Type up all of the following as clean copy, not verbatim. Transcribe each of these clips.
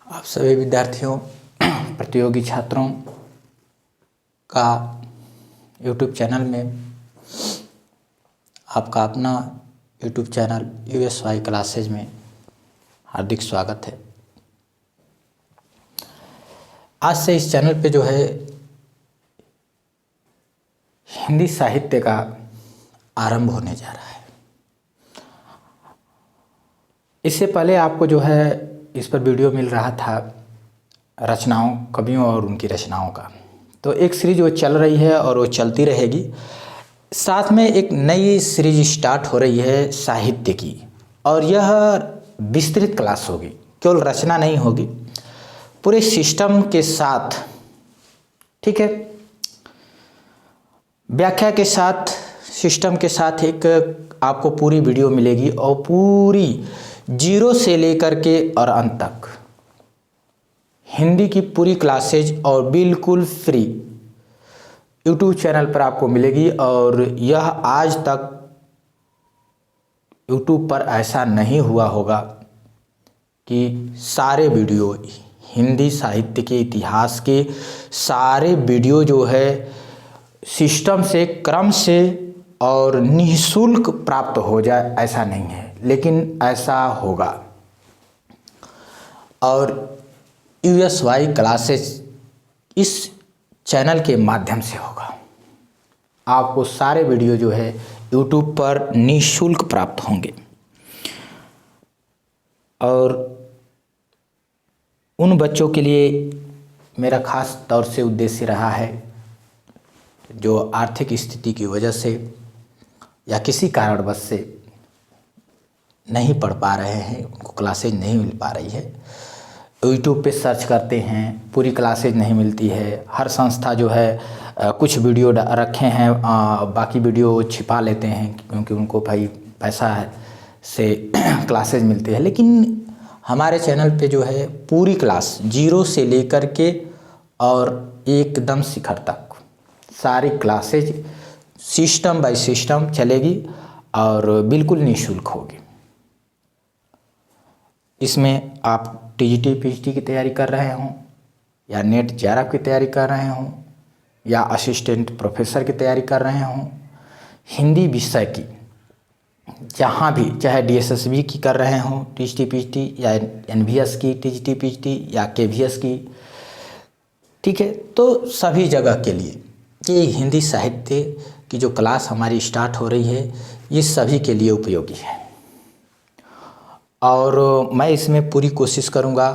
आप सभी विद्यार्थियों प्रतियोगी छात्रों का YouTube चैनल में आपका अपना YouTube चैनल USY क्लासेज में हार्दिक स्वागत है। आज से इस चैनल पे जो है हिंदी साहित्य का आरंभ होने जा रहा है। इससे पहले आपको जो है इस पर वीडियो मिल रहा था रचनाओं, कवियों और उनकी रचनाओं का। तो एक सीरीज वो चल रही है और वो चलती रहेगी। साथ में एक नई सीरीज स्टार्ट हो रही है साहित्य की, और यह विस्तृत क्लास होगी, केवल रचना नहीं होगी, पूरे सिस्टम के साथ, ठीक है, व्याख्या के साथ, सिस्टम के साथ एक आपको पूरी वीडियो मिलेगी और पूरी जीरो से लेकर के और अंत तक हिंदी की पूरी क्लासेज और बिल्कुल फ्री यूट्यूब चैनल पर आपको मिलेगी। और यह आज तक यूट्यूब पर ऐसा नहीं हुआ होगा कि सारे वीडियो, हिंदी साहित्य के इतिहास के सारे वीडियो जो है सिस्टम से, क्रम से और निःशुल्क प्राप्त हो जाए, ऐसा नहीं है, लेकिन ऐसा होगा। और USY क्लासेस इस चैनल के माध्यम से होगा। आपको सारे वीडियो जो है YouTube पर निःशुल्क प्राप्त होंगे। और उन बच्चों के लिए मेरा खास तौर से उद्देश्य रहा है जो आर्थिक स्थिति की वजह से या किसी कारणवश से नहीं पढ़ पा रहे हैं, उनको क्लासेज नहीं मिल पा रही है। यूट्यूब पे सर्च करते हैं, पूरी क्लासेज नहीं मिलती है। हर संस्था जो है कुछ वीडियो रखे हैं, बाकी वीडियो छिपा लेते हैं क्योंकि उनको भाई पैसा से क्लासेज मिलती है। लेकिन हमारे चैनल पे जो है पूरी क्लास जीरो से लेकर के और एकदम शिखर तक सारी क्लासेज सिस्टम बाय सिस्टम चलेगी और बिल्कुल निःशुल्क होगी। इसमें आप TGT PGT की तैयारी कर रहे हों या नेट JRF की तैयारी कर रहे हों या असिस्टेंट प्रोफेसर की तैयारी कर रहे हों, हिंदी विषय की जहाँ भी, चाहे DSSB की कर रहे हों TGT PGT या NVS की TGT PGT या KVS की, ठीक है, तो सभी जगह के लिए ये हिंदी साहित्य की जो क्लास हमारी स्टार्ट हो रही है ये सभी के लिए उपयोगी है। और मैं इसमें पूरी कोशिश करूँगा,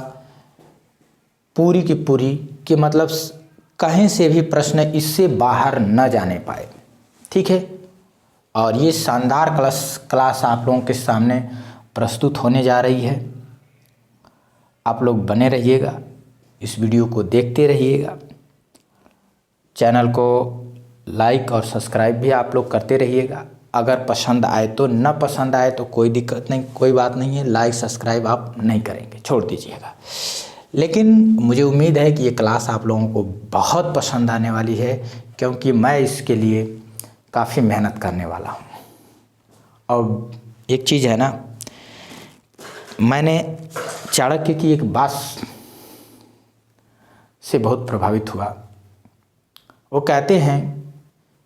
पूरी की पूरी, कि मतलब कहीं से भी प्रश्न इससे बाहर न जाने पाए, ठीक है। और ये शानदार क्लास आप लोगों के सामने प्रस्तुत होने जा रही है। आप लोग बने रहिएगा, इस वीडियो को देखते रहिएगा, चैनल को लाइक और सब्सक्राइब भी आप लोग करते रहिएगा। अगर पसंद आए तो, न पसंद आए तो कोई दिक्कत नहीं, कोई बात नहीं है, लाइक सब्सक्राइब आप नहीं करेंगे, छोड़ दीजिएगा। लेकिन मुझे उम्मीद है कि ये क्लास आप लोगों को बहुत पसंद आने वाली है, क्योंकि मैं इसके लिए काफ़ी मेहनत करने वाला हूँ। और एक चीज़ है ना, मैंने चाणक्य की एक बात से बहुत प्रभावित हुआ। वो कहते हैं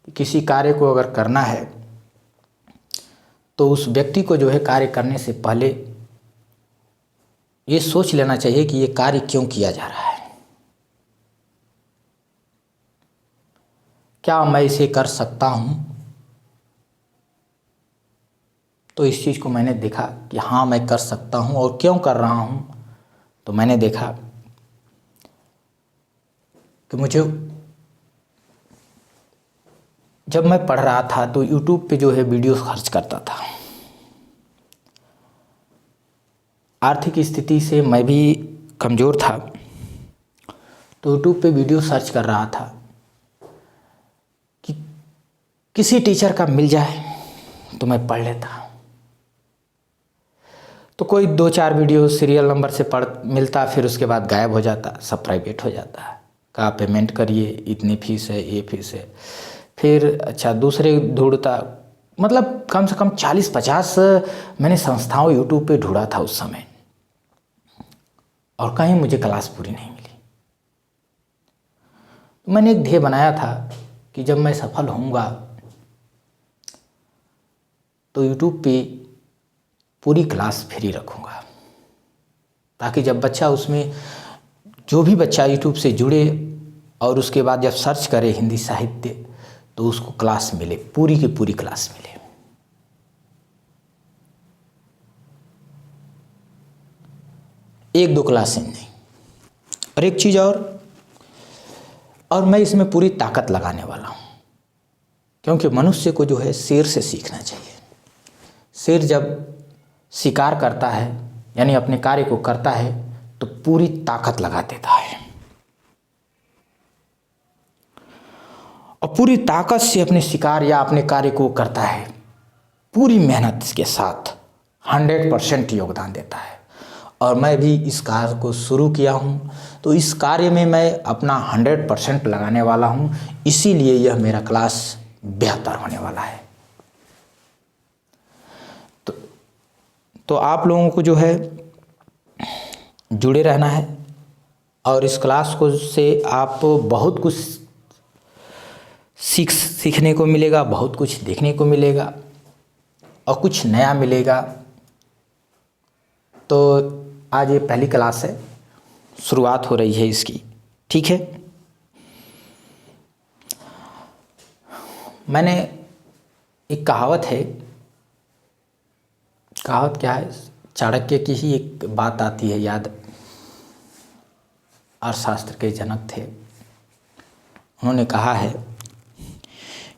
कि किसी कार्य को अगर करना है तो उस व्यक्ति को जो है कार्य करने से पहले ये सोच लेना चाहिए कि ये कार्य क्यों किया जा रहा है, क्या मैं इसे कर सकता हूँ। तो इस चीज़ को मैंने देखा कि हाँ मैं कर सकता हूँ, और क्यों कर रहा हूँ। तो मैंने देखा कि मुझे, जब मैं पढ़ रहा था तो YouTube पे जो है वीडियो खर्च करता था। आर्थिक स्थिति से मैं भी कमज़ोर था, तो YouTube पे वीडियो सर्च कर रहा था कि किसी टीचर का मिल जाए तो मैं पढ़ लेता। तो कोई 2-4 वीडियो सीरियल नंबर से मिलता, फिर उसके बाद गायब हो जाता, सब प्राइवेट हो जाता। कहा पेमेंट करिए, इतनी फीस है, ये फीस है। फिर अच्छा दूसरे ढूंढता, मतलब कम से कम 40-50 मैंने संस्थाओं यूट्यूब पे ढूंढा था उस समय। और कहीं मुझे क्लास पूरी नहीं मिली। मैंने एक ध्येय बनाया था कि जब मैं सफल होऊंगा तो यूट्यूब पे पूरी क्लास फ्री रखूंगा, ताकि जब बच्चा उसमें, जो भी बच्चा यूट्यूब से जुड़े और उसके बाद जब सर्च करे हिंदी साहित्य, तो उसको क्लास मिले, पूरी की पूरी क्लास मिले। एक दो क्लासें नहीं। और एक चीज़ और मैं इसमें पूरी ताकत लगाने वाला हूँ, क्योंकि मनुष्य को जो है शेर से सीखना चाहिए। शेर जब शिकार करता है, यानी अपने कार्य को करता है, तो पूरी ताकत लगा देता है और पूरी ताकत से अपने शिकार या अपने कार्य को करता है, पूरी मेहनत के साथ 100% योगदान देता है। और मैं भी इस कार्य को शुरू किया हूँ, तो इस कार्य में मैं अपना 100% लगाने वाला हूँ, इसीलिए यह मेरा क्लास बेहतर होने वाला है। तो आप लोगों को जो है जुड़े रहना है और इस क्लास को से आप बहुत कुछ सीखने को मिलेगा, बहुत कुछ देखने को मिलेगा और कुछ नया मिलेगा। तो आज ये पहली क्लास है, शुरुआत हो रही है इसकी, ठीक है। मैंने एक कहावत है, कहावत क्या है, चाणक्य की ही एक बात आती है याद। अर्थशास्त्र के जनक थे, उन्होंने कहा है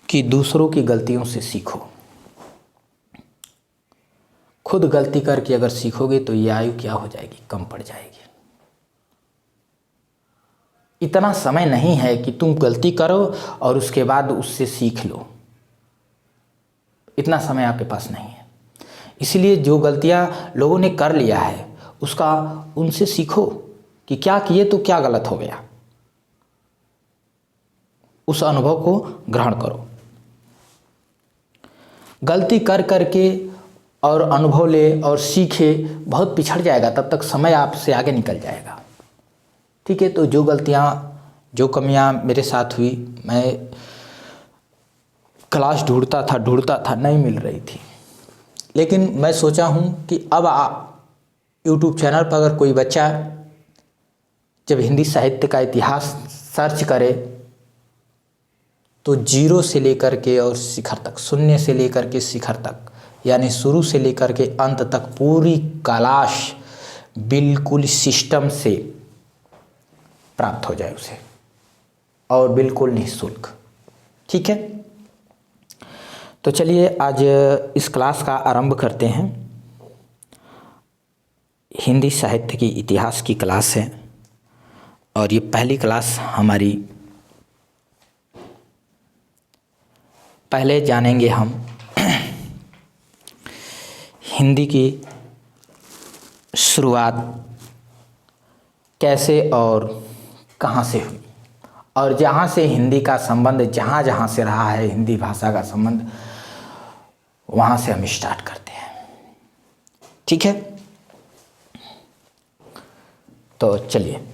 कि दूसरों की गलतियों से सीखो, खुद गलती करके अगर सीखोगे तो ये आयु क्या हो जाएगी, कम पड़ जाएगी। इतना समय नहीं है कि तुम गलती करो और उसके बाद उससे सीख लो, इतना समय आपके पास नहीं है। इसलिए जो गलतियां लोगों ने कर लिया है उसका उनसे सीखो कि क्या किए तो क्या गलत हो गया, उस अनुभव को ग्रहण करो। गलती कर करके और अनुभव ले और सीखे, बहुत पिछड़ जाएगा, तब तक समय आपसे आगे निकल जाएगा, ठीक है। तो जो गलतियां, जो कमियां मेरे साथ हुई, मैं क्लास ढूंढता था, नहीं मिल रही थी, लेकिन मैं सोचा हूं कि अब यूट्यूब चैनल पर अगर कोई बच्चा जब हिंदी साहित्य का इतिहास सर्च करे तो जीरो से लेकर के और शिखर तक, शून्य से लेकर के शिखर तक, यानी शुरू से लेकर के अंत तक पूरी क्लास बिल्कुल सिस्टम से प्राप्त हो जाए उसे, और बिल्कुल निःशुल्क, ठीक है। तो चलिए आज इस क्लास का आरंभ करते हैं। हिंदी साहित्य की इतिहास की क्लास है और ये पहली क्लास हमारी। पहले जानेंगे हम हिंदी की शुरुआत कैसे और कहाँ से हुई, और जहाँ से हिंदी का संबंध जहाँ जहाँ से रहा है, हिंदी भाषा का संबंध, वहाँ से हम स्टार्ट करते हैं, ठीक है। तो चलिए,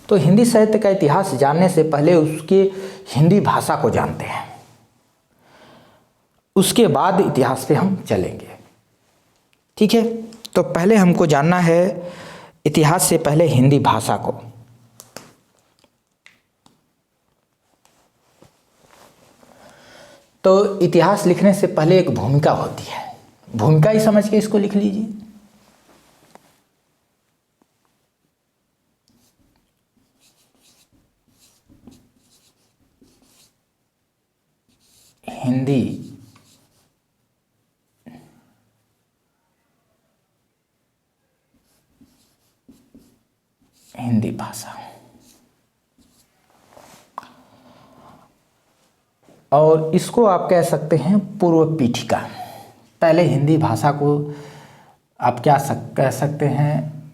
तो हिंदी साहित्य का इतिहास जानने से पहले उसके हिंदी भाषा को जानते हैं, उसके बाद इतिहास पे हम चलेंगे, ठीक है। तो पहले हमको जानना है इतिहास से पहले हिंदी भाषा को। तो इतिहास लिखने से पहले एक भूमिका होती है, भूमिका ही समझ के इसको लिख लीजिए। हिंदी भाषा, और इसको आप कह सकते हैं पूर्व पीठिका। पहले हिंदी भाषा को आप क्या कह सकते हैं,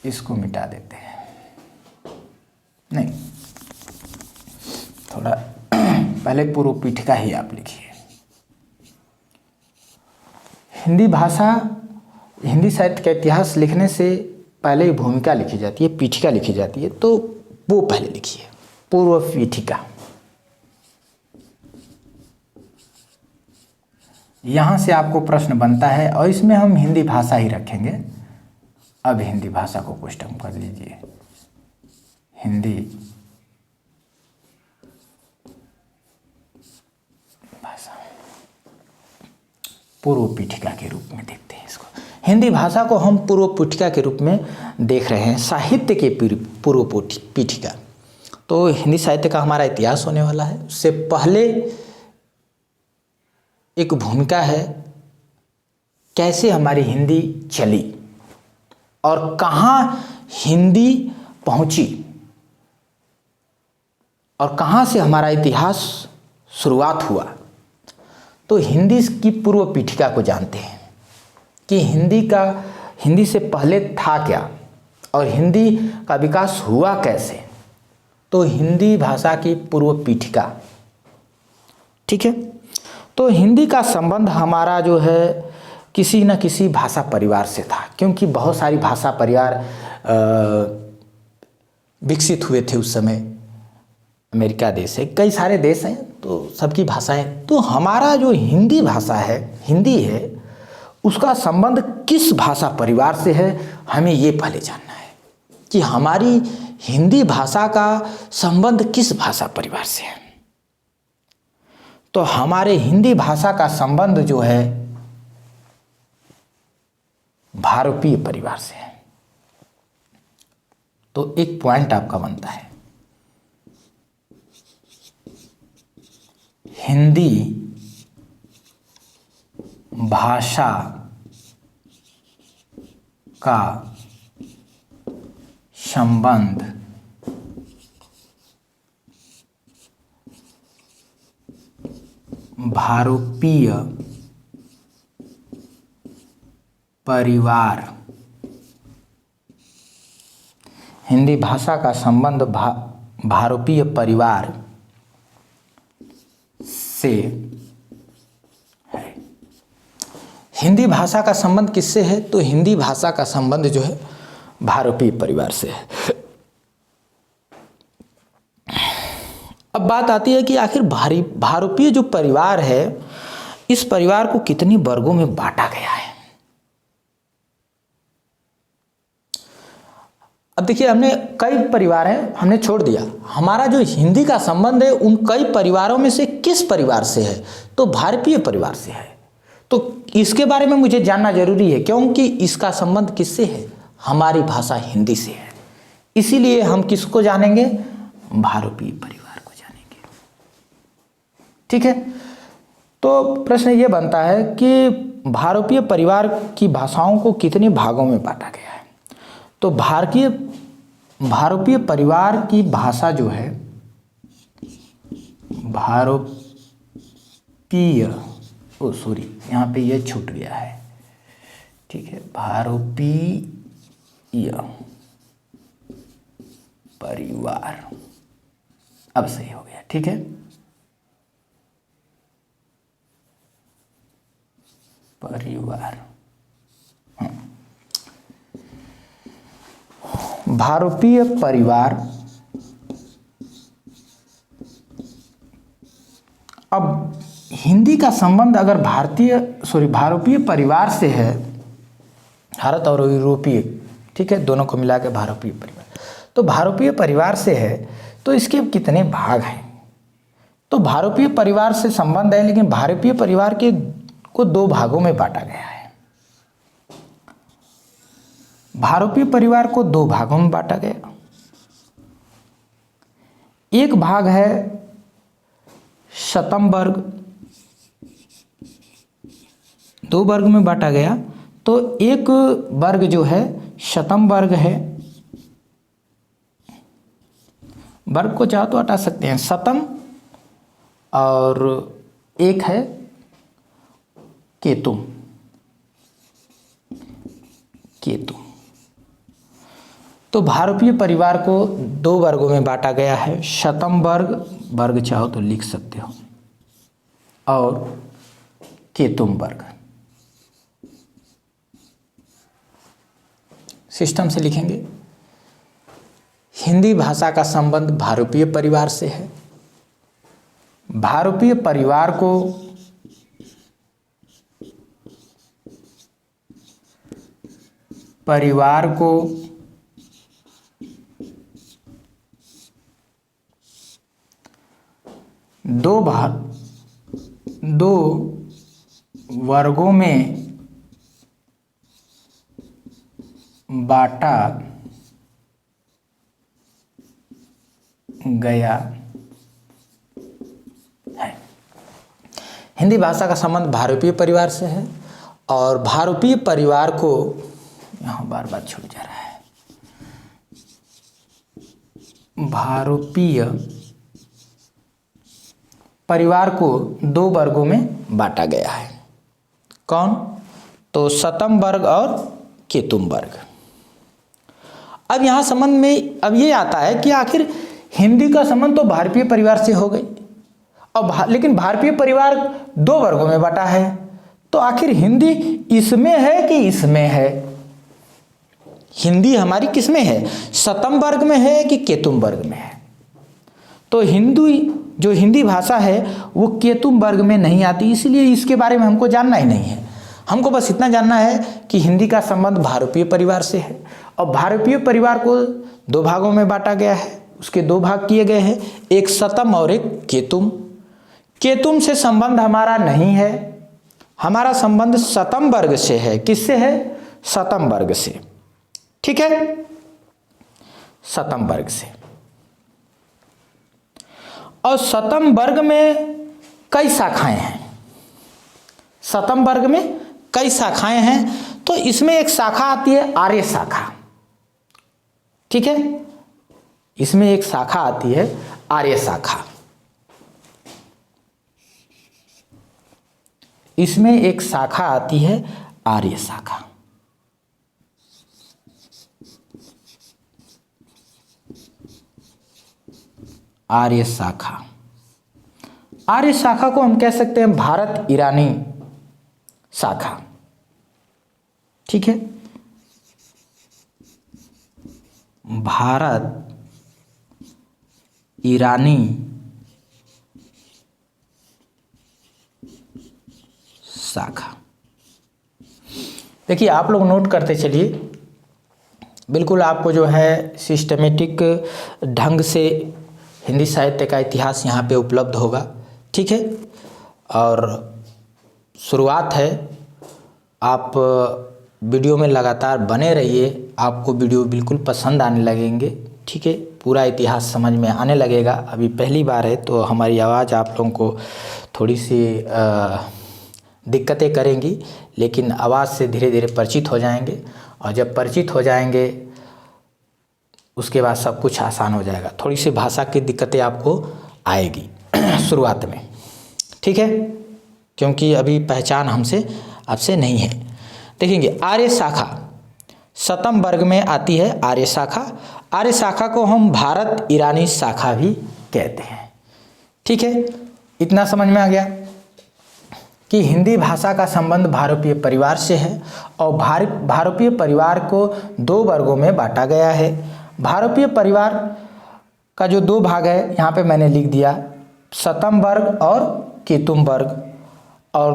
इसको मिटा देते हैं, नहीं, थोड़ा पहले पूर्व पीठिका ही आप लिखिए। हिंदी भाषा, हिंदी साहित्य का इतिहास लिखने से पहले ही भूमिका लिखी जाती है, पीठिका लिखी जाती है, तो वो पहले लिखिए, पूर्व पीठिका। यहाँ से आपको प्रश्न बनता है और इसमें हम हिंदी भाषा ही रखेंगे। अब हिंदी भाषा को क्वेश्चन कर लीजिए, हिंदी भाषा पूर्व पीठिका के रूप में देखते हैं इसको। हिंदी भाषा को हम पूर्व पीठिका के रूप में देख रहे हैं, साहित्य के पूर्व पीठिका। तो हिंदी साहित्य का हमारा इतिहास होने वाला है। उससे पहले एक भूमिका है, कैसे हमारी हिंदी चली और कहाँ हिंदी पहुंची और कहाँ से हमारा इतिहास शुरुआत हुआ। तो हिंदी की पूर्व पीठिका को जानते हैं कि हिंदी से पहले था क्या और हिंदी का विकास हुआ कैसे। तो हिंदी भाषा की पूर्व पीठिका, ठीक है। तो हिंदी का संबंध हमारा जो है किसी न किसी भाषा परिवार से था, क्योंकि बहुत सारी भाषा परिवार विकसित हुए थे उस समय। अमेरिका देश है, कई सारे देश हैं, तो सबकी भाषाएं। तो हमारा जो हिंदी भाषा है, हिंदी है, उसका संबंध किस भाषा परिवार से है, हमें ये पहले जानना है कि हमारी हिंदी भाषा का संबंध किस भाषा परिवार से है। तो हमारे हिंदी भाषा का संबंध जो है भारोपीय परिवार से है। तो एक पॉइंट आपका बनता है, हिंदी भाषा का संबंध भारोपीय परिवार, हिंदी भाषा का संबंध भारोपीय परिवार से है। हिंदी भाषा का संबंध किससे है? तो हिंदी भाषा का संबंध जो है भारोपीय परिवार से है। अब बात आती है कि आखिर भारोपीय जो परिवार है, इस परिवार को कितनी वर्गों में बांटा गया है। अब देखिए, हमने कई परिवार हैं, हमने छोड़ दिया। हमारा जो हिंदी का संबंध है उन कई परिवारों में से किस परिवार से है? तो भारोपीय परिवार से है। तो इसके बारे में मुझे जानना जरूरी है, क्योंकि इसका संबंध किससे है? हमारी भाषा हिंदी से है। इसीलिए हम किसको जानेंगे? भारोपीय परिवार को जानेंगे। ठीक है। तो प्रश्न ये बनता है कि भारोपीय परिवार की भाषाओं को कितने भागों में बांटा गया है? तो भारोपीय परिवार की भाषा जो है यहाँ पे ये छूट गया है। ठीक है, भारोपीय परिवार, अब सही हो गया। ठीक है, परिवार, भारोपीय परिवार। अब हिंदी का संबंध अगर भारोपीय परिवार से है, भारत और यूरोपीय, ठीक है, दोनों को मिला के भारोपीय परिवार। तो भारोपीय परिवार से है तो इसके कितने भाग हैं? तो भारोपीय परिवार से संबंध है, लेकिन भारोपीय परिवार को दो भागों में बांटा गया है। भारोपीय परिवार को दो भागों में बांटा गया। एक भाग है शतम वर्ग, दो वर्ग में बांटा गया। तो एक वर्ग जो है शतम वर्ग है, वर्ग को चाहो तो हटा सकते हैं, शतम, और एक है केतु। तो भारोपीय परिवार को दो वर्गों में बांटा गया है, शतम वर्ग चाहो तो लिख सकते हो, और केतुम वर्ग। सिस्टम से लिखेंगे। हिंदी भाषा का संबंध भारूपीय परिवार से है। भारूपीय परिवार को दो वर्गों में बांटा गया है। हिंदी भाषा का संबंध भारूपीय परिवार से है और भारूपीय परिवार को, यहाँ बार बार छूट जा रहा है, भारूपीय परिवार को दो वर्गों में बांटा गया है। कौन? तो शतम वर्ग और केतुम वर्ग। अब यहाँ संबंध में अब ये आता है कि आखिर हिंदी का संबंध तो भारूपीय परिवार से हो गई और लेकिन भारूपीय परिवार दो वर्गों में बटा है, तो आखिर हिंदी इसमें है कि इसमें है? हिंदी हमारी किसमें है? शतम वर्ग में है कि केतुम वर्ग में है? तो जो हिंदी भाषा है वो केतुम वर्ग में नहीं आती, इसलिए इसके बारे में हमको जानना ही नहीं है। हमको बस इतना जानना है कि हिंदी का संबंध भारूपीय परिवार से है और भारूपीय परिवार को दो भागों में बांटा गया है। उसके दो भाग किए गए हैं, एक शतम और एक केतुम। केतुम से संबंध हमारा नहीं है, हमारा संबंध शतम वर्ग से है। किससे है? शतम वर्ग से। ठीक है, शतम वर्ग से। और शतम वर्ग में कई शाखाएं हैं। शतम वर्ग में कई शाखाएं हैं, तो इसमें एक शाखा आती है आर्य शाखा। ठीक है, इसमें एक शाखा आती है आर्य शाखा। इसमें एक शाखा आती है आर्य शाखा। आर्य शाखा, आर्य शाखा को हम कह सकते हैं भारत ईरानी शाखा। ठीक है, भारत ईरानी शाखा। देखिए आप लोग नोट करते चलिए, बिल्कुल आपको जो है सिस्टमेटिक ढंग से हिंदी साहित्य का इतिहास यहाँ पे उपलब्ध होगा। ठीक है, और शुरुआत है, आप वीडियो में लगातार बने रहिए, आपको वीडियो बिल्कुल पसंद आने लगेंगे। ठीक है, पूरा इतिहास समझ में आने लगेगा। अभी पहली बार है तो हमारी आवाज़ आप लोगों को थोड़ी सी दिक्कतें करेंगी, लेकिन आवाज़ से धीरे धीरे परिचित हो जाएंगे और जब परिचित हो जाएंगे उसके बाद सब कुछ आसान हो जाएगा। थोड़ी सी भाषा की दिक्कतें आपको आएगी शुरुआत में। ठीक है, क्योंकि अभी पहचान हमसे आपसे नहीं है। देखेंगे आर्य शाखा शतम वर्ग में आती है। आर्य शाखा, आर्य शाखा को हम भारत ईरानी शाखा भी कहते हैं। ठीक है, इतना समझ में आ गया कि हिंदी भाषा का संबंध भारूपीय परिवार से है और भारूपीय परिवार को दो वर्गों में बांटा गया है। भारूपीय परिवार का जो दो भाग है यहाँ पे मैंने लिख दिया, शतम वर्ग और केतुम वर्ग। और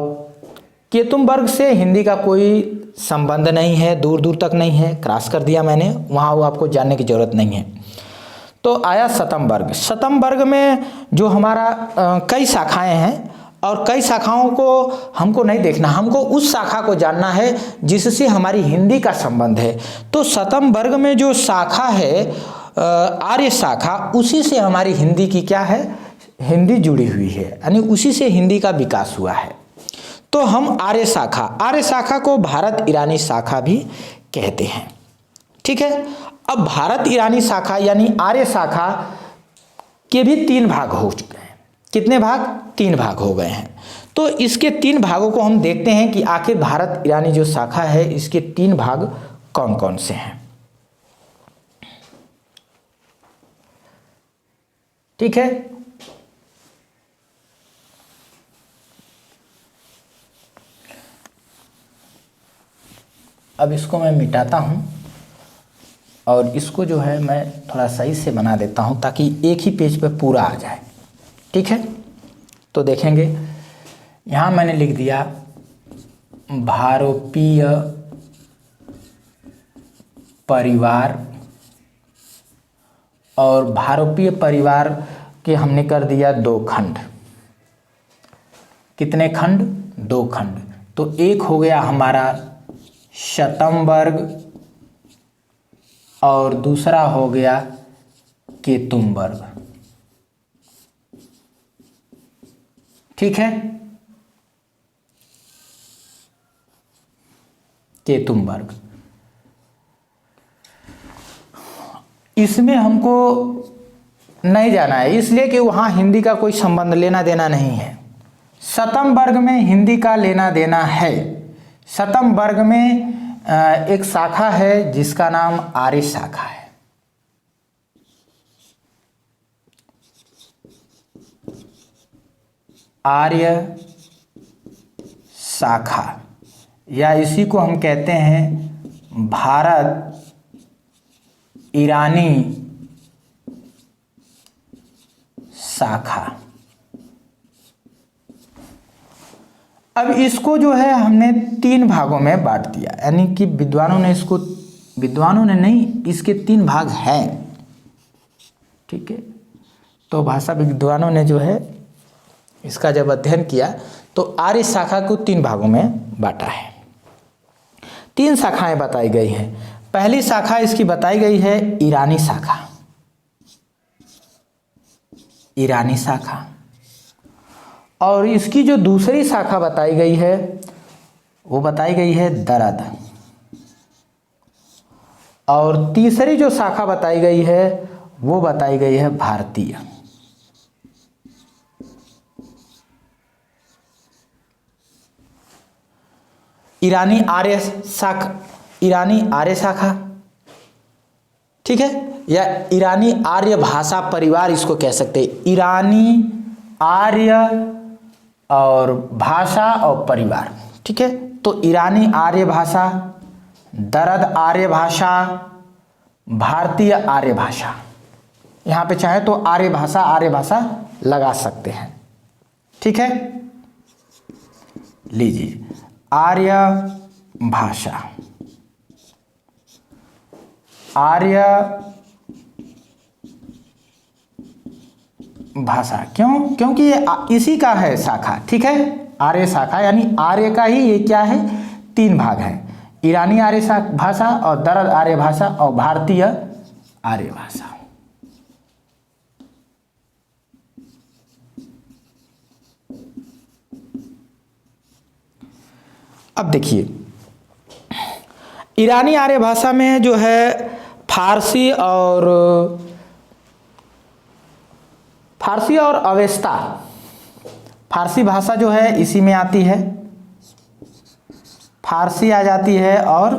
केतुम वर्ग से हिंदी का कोई संबंध नहीं है, दूर दूर तक नहीं है, क्रॉस कर दिया मैंने, वहाँ वो आपको जानने की ज़रूरत नहीं है। तो आया शतम वर्ग। शतम वर्ग में जो हमारा कई शाखाएं हैं और कई शाखाओं को हमको नहीं देखना, हमको उस शाखा को जानना है जिससे हमारी हिंदी का संबंध है। तो शतम वर्ग में जो शाखा है आर्य शाखा, उसी से हमारी हिंदी की क्या है, हिंदी जुड़ी हुई है, यानी उसी से हिंदी का विकास हुआ है। तो हम आर्य शाखा को भारत ईरानी शाखा भी कहते हैं। ठीक है, अब भारत ईरानी शाखा यानी आर्य शाखा के भी तीन भाग हो चुके हैं। कितने भाग? तीन भाग हो गए हैं। तो इसके तीन भागों को हम देखते हैं कि आखिर भारत ईरानी जो शाखा है इसके तीन भाग कौन कौन से हैं। ठीक है, अब इसको मैं मिटाता हूं और इसको जो है मैं थोड़ा सही से बना देता हूँ ताकि एक ही पेज पे पूरा आ जाए। ठीक है, तो देखेंगे यहाँ मैंने लिख दिया भारोपीय परिवार, और भारोपीय परिवार के हमने कर दिया 2 खंड। कितने खंड? 2 खंड। तो एक हो गया हमारा शतम वर्ग और दूसरा हो गया केतुम वर्ग। ठीक है, केतुम वर्ग। इसमें हमको नहीं जाना है इसलिए कि वहाँ हिंदी का कोई संबंध लेना देना नहीं है। शतम वर्ग में हिंदी का लेना देना है। शतम वर्ग में एक शाखा है जिसका नाम आर्य शाखा है। आर्य शाखा, या इसी को हम कहते हैं भारत ईरानी शाखा। अब इसको जो है हमने 3 भागों में बांट दिया, यानी कि विद्वानों ने नहीं, इसके 3 भाग हैं। ठीक है, तो भाषा विद्वानों ने जो है इसका जब अध्ययन किया तो आर्य शाखा को 3 भागों में बांटा है। 3 शाखाएं बताई गई हैं। पहली शाखा इसकी बताई गई है ईरानी शाखा। ईरानी शाखा। और इसकी जो दूसरी शाखा बताई गई है वो बताई गई है दरद। और तीसरी जो शाखा बताई गई है वो बताई गई है भारतीय। ईरानी आर्य शाखा, ठीक है, या ईरानी आर्य भाषा परिवार इसको कह सकते हैं। ईरानी आर्य और भाषा और परिवार। ठीक है, तो ईरानी आर्य भाषा, दरद आर्य भाषा, भारतीय आर्य भाषा। यहाँ पे चाहे तो आर्य भाषा लगा सकते हैं। ठीक है, लीजिए आर्य भाषा। आर्य भाषा क्योंकि ये इसी का है शाखा। ठीक है, आर्य शाखा यानी आर्य का ही ये क्या है, 3 भाग है। ईरानी आर्य भाषा और दरद आर्य भाषा और भारतीय आर्य भाषा। अब देखिए ईरानी आर्य भाषा में जो है फारसी और अवेस्ता, फारसी भाषा जो है इसी में आती है। फारसी आ जाती है और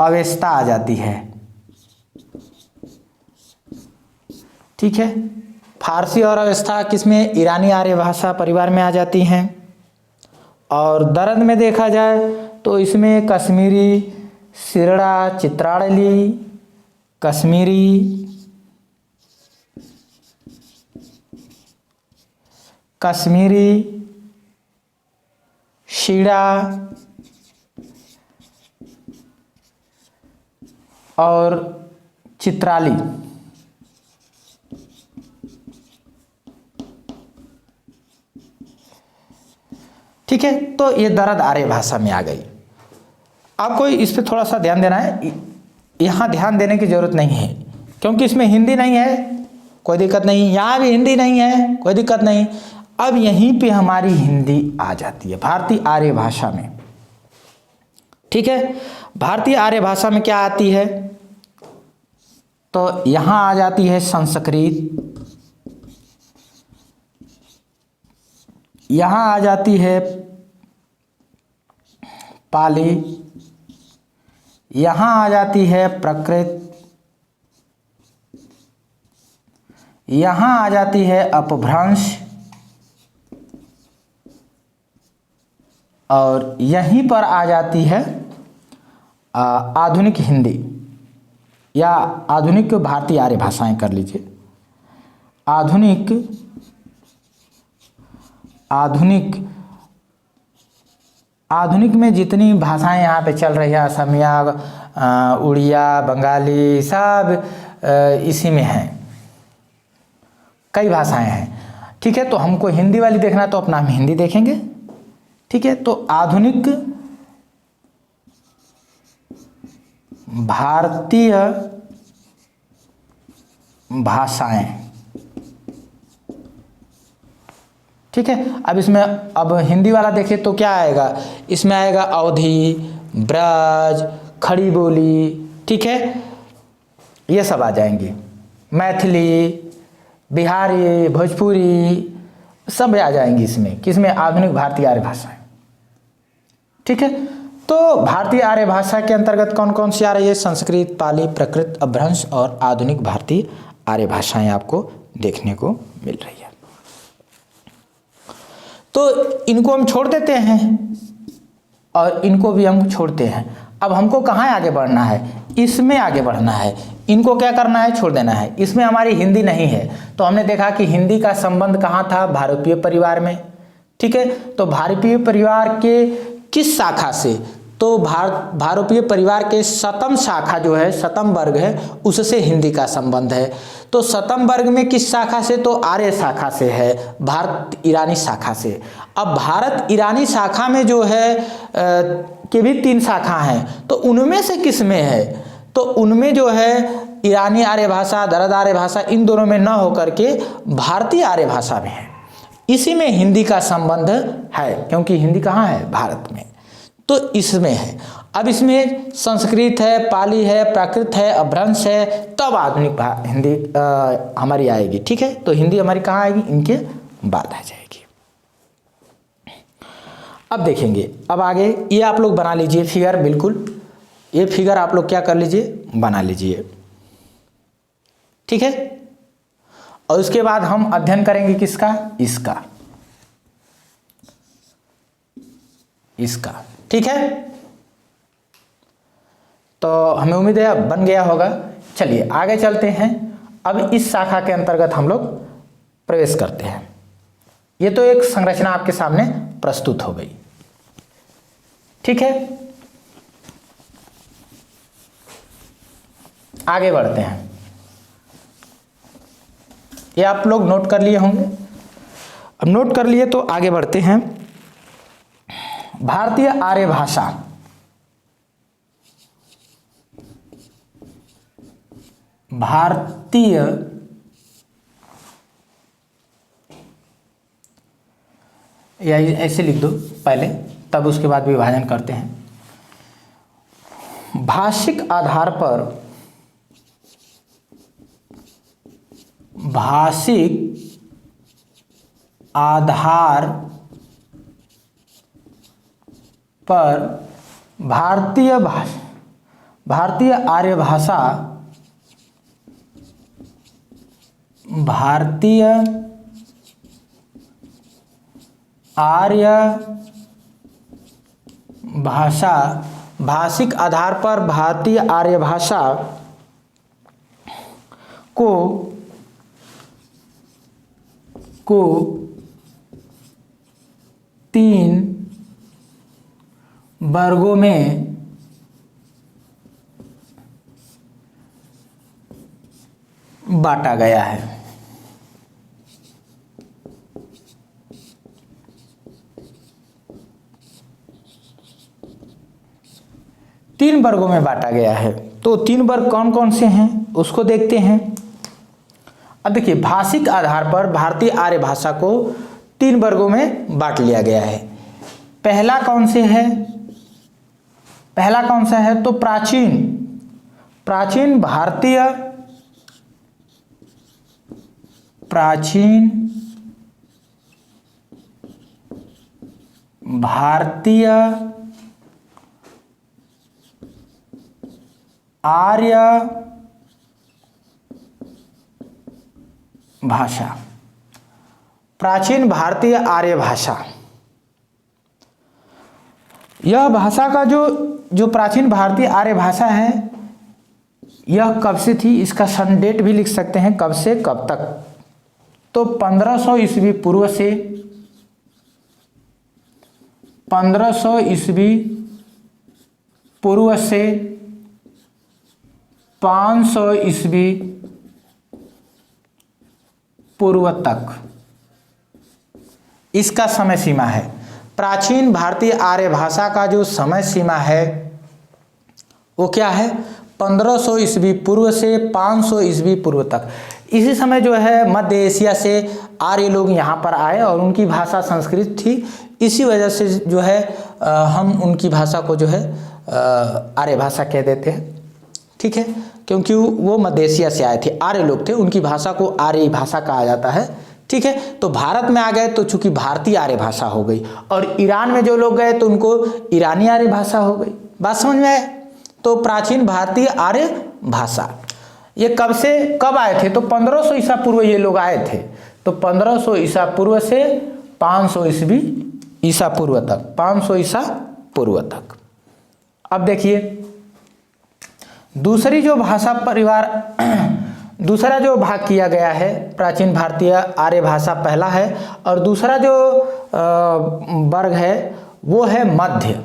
अवेस्ता आ जाती है। ठीक है, फारसी और अवेस्ता किसमें, ईरानी आर्य भाषा परिवार में आ जाती हैं। और दरद में देखा जाए तो इसमें कश्मीरी, सिरड़ा, चित्राड़ली, कश्मीरी, शीड़ा और चित्राली। ठीक है, तो ये दरद आर्य भाषा में आ गई। आपको इस पे थोड़ा सा ध्यान देना है। यहाँ ध्यान देने की जरूरत नहीं है क्योंकि इसमें हिंदी नहीं है, कोई दिक्कत नहीं। यहाँ भी हिंदी नहीं है, कोई दिक्कत नहीं। अब यहीं पे हमारी हिंदी आ जाती है भारतीय आर्य भाषा में। ठीक है, भारतीय आर्य भाषा में क्या आती है, तो यहाँ आ जाती है संस्कृत, यहाँ आ जाती है पाली, यहाँ आ जाती है प्राकृत, यहाँ आ जाती है अपभ्रंश, और यहीं पर आ जाती है आधुनिक हिंदी। या आधुनिक भारतीय आर्य भाषाएं कर लीजिए। आधुनिक में जितनी भाषाएं यहाँ पे चल रही है, असमिया, उड़िया, बंगाली, सब इसी में हैं, कई भाषाएं हैं। ठीक है, तो हमको हिंदी वाली देखना तो अपना हम हिंदी देखेंगे। ठीक है, तो आधुनिक भारतीय भाषाएं। ठीक है, अब इसमें अब हिंदी वाला देखें तो क्या आएगा, इसमें आएगा अवधी, ब्रज, खड़ी बोली। ठीक है, ये सब आ जाएंगे। मैथिली, बिहारी, भोजपुरी सब आ जाएंगी इसमें, किसमें, आधुनिक भारतीय आर्य भाषाएं। ठीक है, तो भारतीय आर्य भाषा के अंतर्गत कौन कौन सी आ रही है, संस्कृत, पाली, प्राकृत, अपभ्रंश और आधुनिक भारतीय आर्य भाषाएं आपको देखने को मिल रही है। तो इनको हम छोड़ देते हैं और इनको भी हम छोड़ते हैं। अब हमको कहाँ आगे बढ़ना है, इसमें आगे बढ़ना है। इनको क्या करना है, छोड़ देना है। इसमें हमारी हिंदी नहीं है, तो हमने देखा कि हिंदी का संबंध कहाँ था, भारतीय परिवार में। ठीक है, तो भारतीय परिवार के किस शाखा से, तो भारतीय परिवार के शतम शाखा जो है, शतम वर्ग है, उससे हिंदी का संबंध है। तो शतम वर्ग में किस शाखा से, तो आर्य शाखा से है, भारत ईरानी शाखा से। अब भारत ईरानी शाखा में जो है के भी 3 शाखा हैं, तो उनमें से किस में है, तो उनमें जो है ईरानी आर्य भाषा, दरद आर्य भाषा, इन दोनों में न होकर के भारतीय आर्य भाषा में है। इसी में हिंदी का संबंध है, क्योंकि हिंदी कहाँ है, भारत में, तो इसमें है। अब इसमें संस्कृत है, पाली है, प्राकृत है, अपभ्रंश है, तब आधुनिक हिंदी हमारी आएगी। ठीक है, तो हिंदी हमारी कहाँ आएगी, इनके बाद आ जाएगी। अब देखेंगे, अब आगे ये आप लोग बना लीजिए फिगर, बिल्कुल ये फिगर आप लोग क्या कर लीजिए, बना लीजिए। ठीक है, और उसके बाद हम अध्ययन करेंगे किसका, इसका। ठीक है, तो हमें उम्मीद है बन गया होगा। चलिए आगे चलते हैं। अब इस शाखा के अंतर्गत हम लोग प्रवेश करते हैं। ये तो एक संरचना आपके सामने प्रस्तुत हो गई। ठीक है, आगे बढ़ते हैं। ये आप लोग नोट कर लिए होंगे। अब नोट कर लिए तो आगे बढ़ते हैं। भारतीय आर्य भाषा, भारतीय या ऐसे लिख दो पहले, तब उसके बाद विभाजन करते हैं। भाषिक आधार पर, भाषिक आधार पर भारतीय आर्य भाषा, भारतीय आर्य भाषा, भाषिक आधार पर भारतीय आर्य भाषा को 3 वर्गों में बांटा गया है। तीन वर्गों में बांटा गया है। तो 3 वर्ग कौन कौन से हैं उसको देखते हैं। अब देखिए, भाषिक आधार पर भारतीय आर्य भाषा को 3 वर्गों में बांट लिया गया है। पहला कौन सा है, तो प्राचीन भारतीय आर्य भाषा, प्राचीन भारतीय आर्य भाषा। यह भाषा का जो प्राचीन भारतीय आर्य भाषा है, यह कब से थी, इसका सन डेट भी लिख सकते हैं, कब से कब तक। तो 1500 ईस्वी पूर्व से 1500 ईस्वी पूर्व से 500 ईस्वी पूर्व तक इसका समय सीमा है। प्राचीन भारतीय आर्य भाषा का जो समय सीमा है वो क्या है, 1500 ईस्वी पूर्व से 500 ईस्वी पूर्व तक। इसी समय जो है मध्य एशिया से आर्य लोग यहाँ पर आए और उनकी भाषा संस्कृत थी, इसी वजह से जो है हम उनकी भाषा को जो है आर्य भाषा कह देते हैं, ठीक है, क्योंकि वो मध्य एशिया से आए थे, आर्य लोग थे, उनकी भाषा को आर्य भाषा कहा जाता है, ठीक है। तो भारत में आ गए तो चूंकि भारतीय आर्य भाषा हो गई, और ईरान में जो लोग गए तो उनको ईरानी आर्य भाषा हो गई। बात समझ में आए? तो प्राचीन भारतीय आर्य भाषा ये कब से कब आए थे, तो 1500 ईसा पूर्व ये लोग आए थे। तो 1500 ईसा पूर्व से 500 ईसा पूर्व तक, 500 ईसा पूर्व तक। अब देखिए दूसरी जो भाषा परिवार दूसरा जो भाग किया गया है, प्राचीन भारतीय आर्य भाषा पहला है, और दूसरा जो वर्ग है वो है मध्य।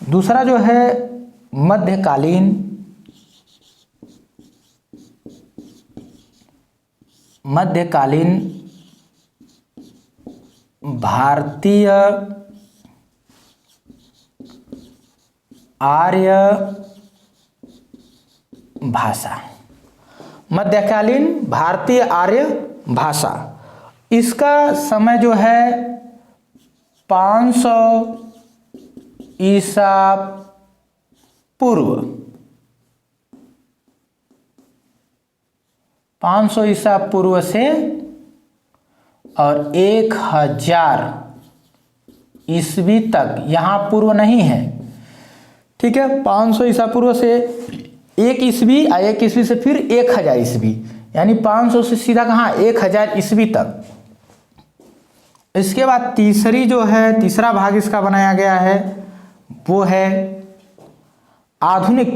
दूसरा जो है मध्यकालीन भारतीय आर्य भाषा, मध्यकालीन भारतीय आर्य भाषा, इसका समय जो है 500 ईसा पूर्व, 500 ईसा पूर्व से और 1000 ईस्वी तक, यहाँ पूर्व नहीं है, ठीक है। 500 ईसा पूर्व से 1 ईस्वी, 1 ईस्वी से फिर 1000 ईस्वी, यानी 500 से सीधा कहाँ 1000 ईस्वी तक। इसके बाद तीसरी जो है, तीसरा भाग इसका बनाया गया है वो है आधुनिक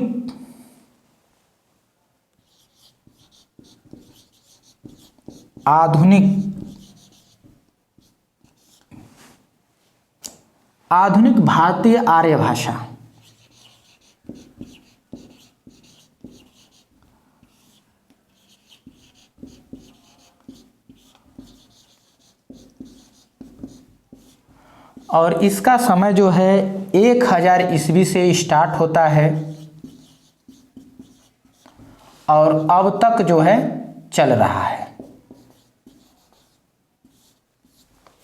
भारतीय आर्य भाषा। और इसका समय जो है 1000 ईस्वी से स्टार्ट होता है और अब तक जो है चल रहा है,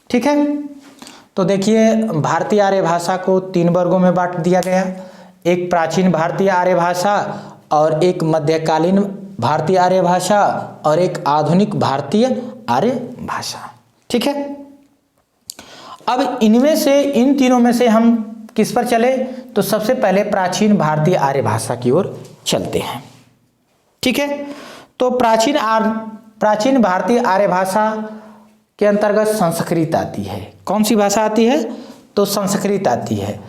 ठीक है। तो देखिए भारतीय आर्य भाषा को 3 वर्गों में बांट दिया गया, एक प्राचीन भारतीय आर्य भाषा, और एक मध्यकालीन भारतीय आर्य भाषा, और एक आधुनिक भारतीय आर्य भाषा, ठीक है। अब इनमें से, इन तीनों में से हम किस पर चले, तो सबसे पहले प्राचीन भारतीय आर्य भाषा की ओर चलते हैं, ठीक है। तो प्राचीन भारतीय आर्य भाषा के अंतर्गत संस्कृत आती है। कौन सी भाषा आती है, तो संस्कृत आती है।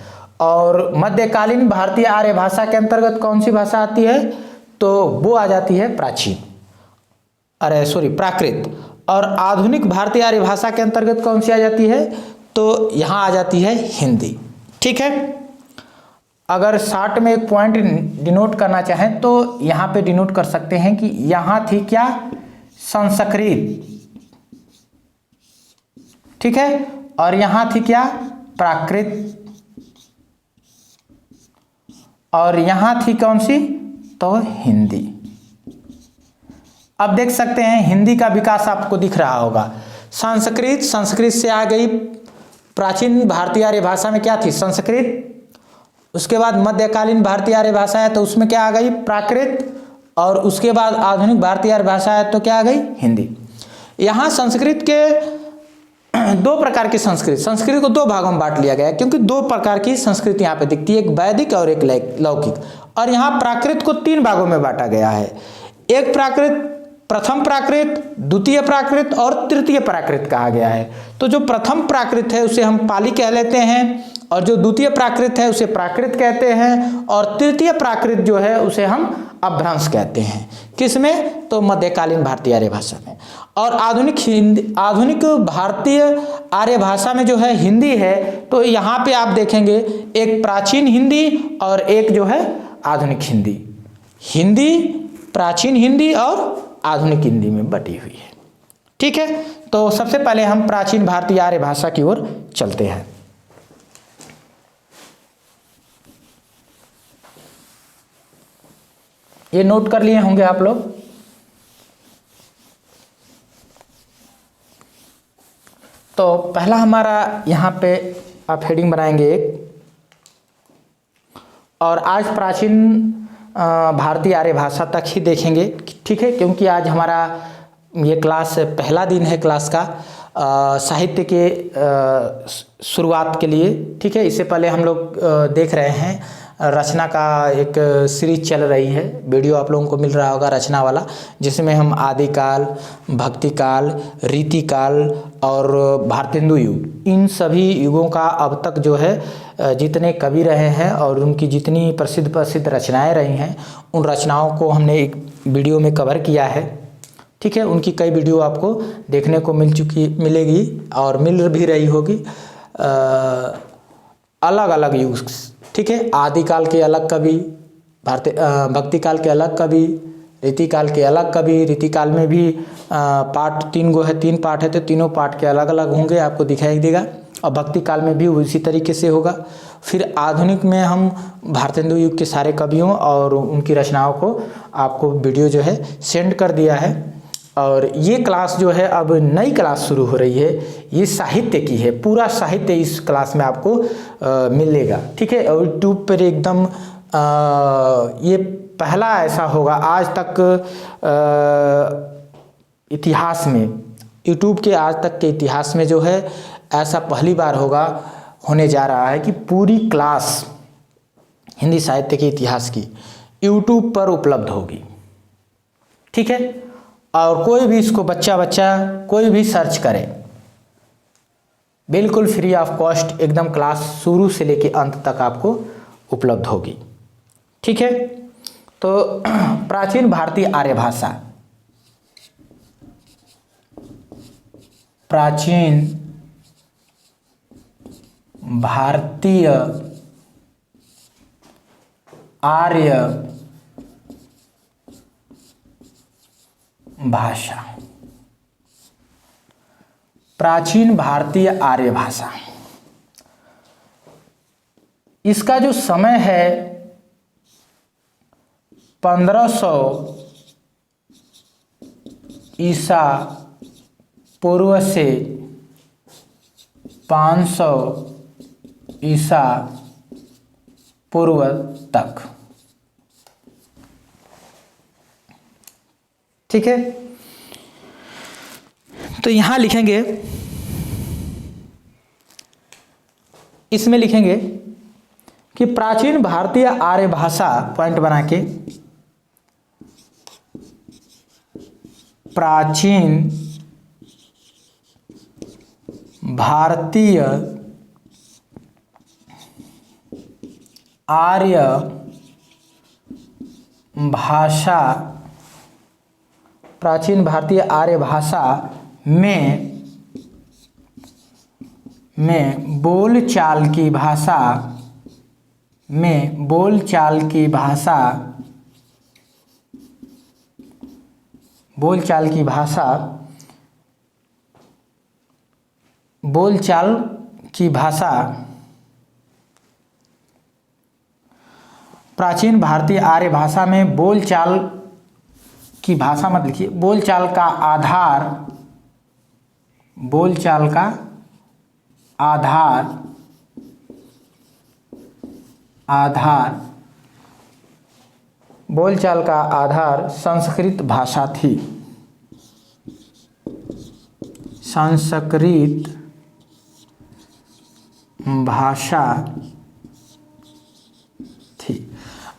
और मध्यकालीन भारतीय आर्य भाषा के अंतर्गत कौन सी भाषा आती है, तो वो आ जाती है प्राकृत। और आधुनिक भारतीय आर्य भाषा के अंतर्गत कौन सी आ जाती है, तो यहाँ आ जाती है हिंदी, ठीक है। अगर शार्ट में एक पॉइंट डिनोट करना चाहें तो यहाँ पे डिनोट कर सकते हैं कि यहाँ थी क्या, संस्कृत, ठीक है, और यहाँ थी क्या, प्राकृत, और यहाँ थी कौन सी, तो हिंदी। अब देख सकते हैं हिंदी का विकास आपको दिख रहा होगा। संस्कृत से आ गई, प्राचीन भारतीय आर्य भाषा में क्या थी, संस्कृत। उसके बाद मध्यकालीन भारतीय आर्य भाषा है तो उसमें क्या आ गई, प्राकृत। और उसके बाद आधुनिक भारतीय आर्य भाषा है तो क्या आ गई, हिंदी। यहाँ संस्कृत के 2 प्रकार की संस्कृत को 2 भागों में बांट लिया गया है, क्योंकि 2 प्रकार की संस्कृत यहाँ पे दिखती है, एक वैदिक और एक लौकिक। और यहाँ प्राकृत को 3 भागों में बांटा गया है। एक प्राकृत प्रथम प्राकृत, द्वितीय प्राकृत और तृतीय प्राकृत कहा गया है। तो जो प्रथम प्राकृत है उसे हम पाली कह लेते हैं, और जो द्वितीय प्राकृत है उसे प्राकृत कहते हैं, और तृतीय प्राकृत जो है उसे हम अपभ्रंश कहते हैं। किसमें? तो मध्यकालीन भारतीय आर्य भाषा में। और आधुनिक भारतीय आर्य भाषा में जो है हिंदी है, तो यहाँ पे आप देखेंगे एक प्राचीन हिंदी और एक जो है आधुनिक हिंदी। हिंदी प्राचीन हिंदी और आधुनिक हिंदी में बटी हुई है। ठीक है, तो सबसे पहले हम प्राचीन भारतीय आर्य भाषा की ओर चलते हैं। ये नोट कर लिए होंगे आप लोग। तो पहला हमारा यहाँ पे आप हेडिंग बनाएंगे एक, और आज प्राचीन भारतीय आर्य भाषा तक ही देखेंगे। ठीक है, क्योंकि आज हमारा ये क्लास पहला दिन है क्लास का साहित्य के शुरुआत के लिए। ठीक है, इससे पहले हम लोग देख रहे हैं रचना का एक सीरीज चल रही है, वीडियो आप लोगों को मिल रहा होगा रचना वाला, जिसमें हम आदिकाल, भक्तिकाल, रीतिकाल और भारतेंदु युग, इन सभी युगों का अब तक जो है जितने कवि रहे हैं और उनकी जितनी प्रसिद्ध रचनाएं रही हैं, उन रचनाओं को हमने एक वीडियो में कवर किया है। ठीक है, उनकी कई वीडियो आपको देखने को मिलेगी और मिल भी रही होगी अलग अलग युग। ठीक है, आदिकाल के अलग कवि, भक्तिकाल के अलग कवि, रीतिकाल के अलग कवि। रीतिकाल में भी पार्ट 3 गो है, 3 पार्ट है, तो तीनों पार्ट के अलग अलग होंगे, आपको दिखाई देगा। और भक्तिकाल में भी उसी तरीके से होगा। फिर आधुनिक में हम भारतेंदु युग के सारे कवियों और उनकी रचनाओं को आपको वीडियो जो है सेंड कर दिया है। और ये क्लास जो है अब नई क्लास शुरू हो रही है, ये साहित्य की है, पूरा साहित्य इस क्लास में आपको मिलेगा। ठीक है, और यूट्यूब पर एकदम ये पहला ऐसा होगा आज तक इतिहास में, यूट्यूब के आज तक के इतिहास में जो है ऐसा पहली बार होने जा रहा है कि पूरी क्लास हिंदी साहित्य के इतिहास की यूट्यूब पर उपलब्ध होगी। ठीक है, और कोई भी इसको बच्चा कोई भी सर्च करे, बिल्कुल फ्री ऑफ कॉस्ट एकदम क्लास शुरू से लेके अंत तक आपको उपलब्ध होगी। ठीक है, तो प्राचीन भारतीय आर्य भाषा, प्राचीन भारतीय आर्य भाषा, प्राचीन भारतीय आर्य भाषा, इसका जो समय है 1500 ईसा पूर्व से 500 ईसा पूर्व तक। ठीक है, तो यहां लिखेंगे, इसमें लिखेंगे कि प्राचीन भारतीय आर्य भाषा, पॉइंट बना के, प्राचीन भारतीय आर्य भाषा, प्राचीन भारतीय आर्य भाषा में बोलचाल की भाषा, बोलचाल की भाषा प्राचीन भारतीय आर्य भाषा में बोलचाल की भाषा मत लिखिए, बोलचाल का आधार, बोलचाल का आधार संस्कृत भाषा थी, संस्कृत भाषा थी।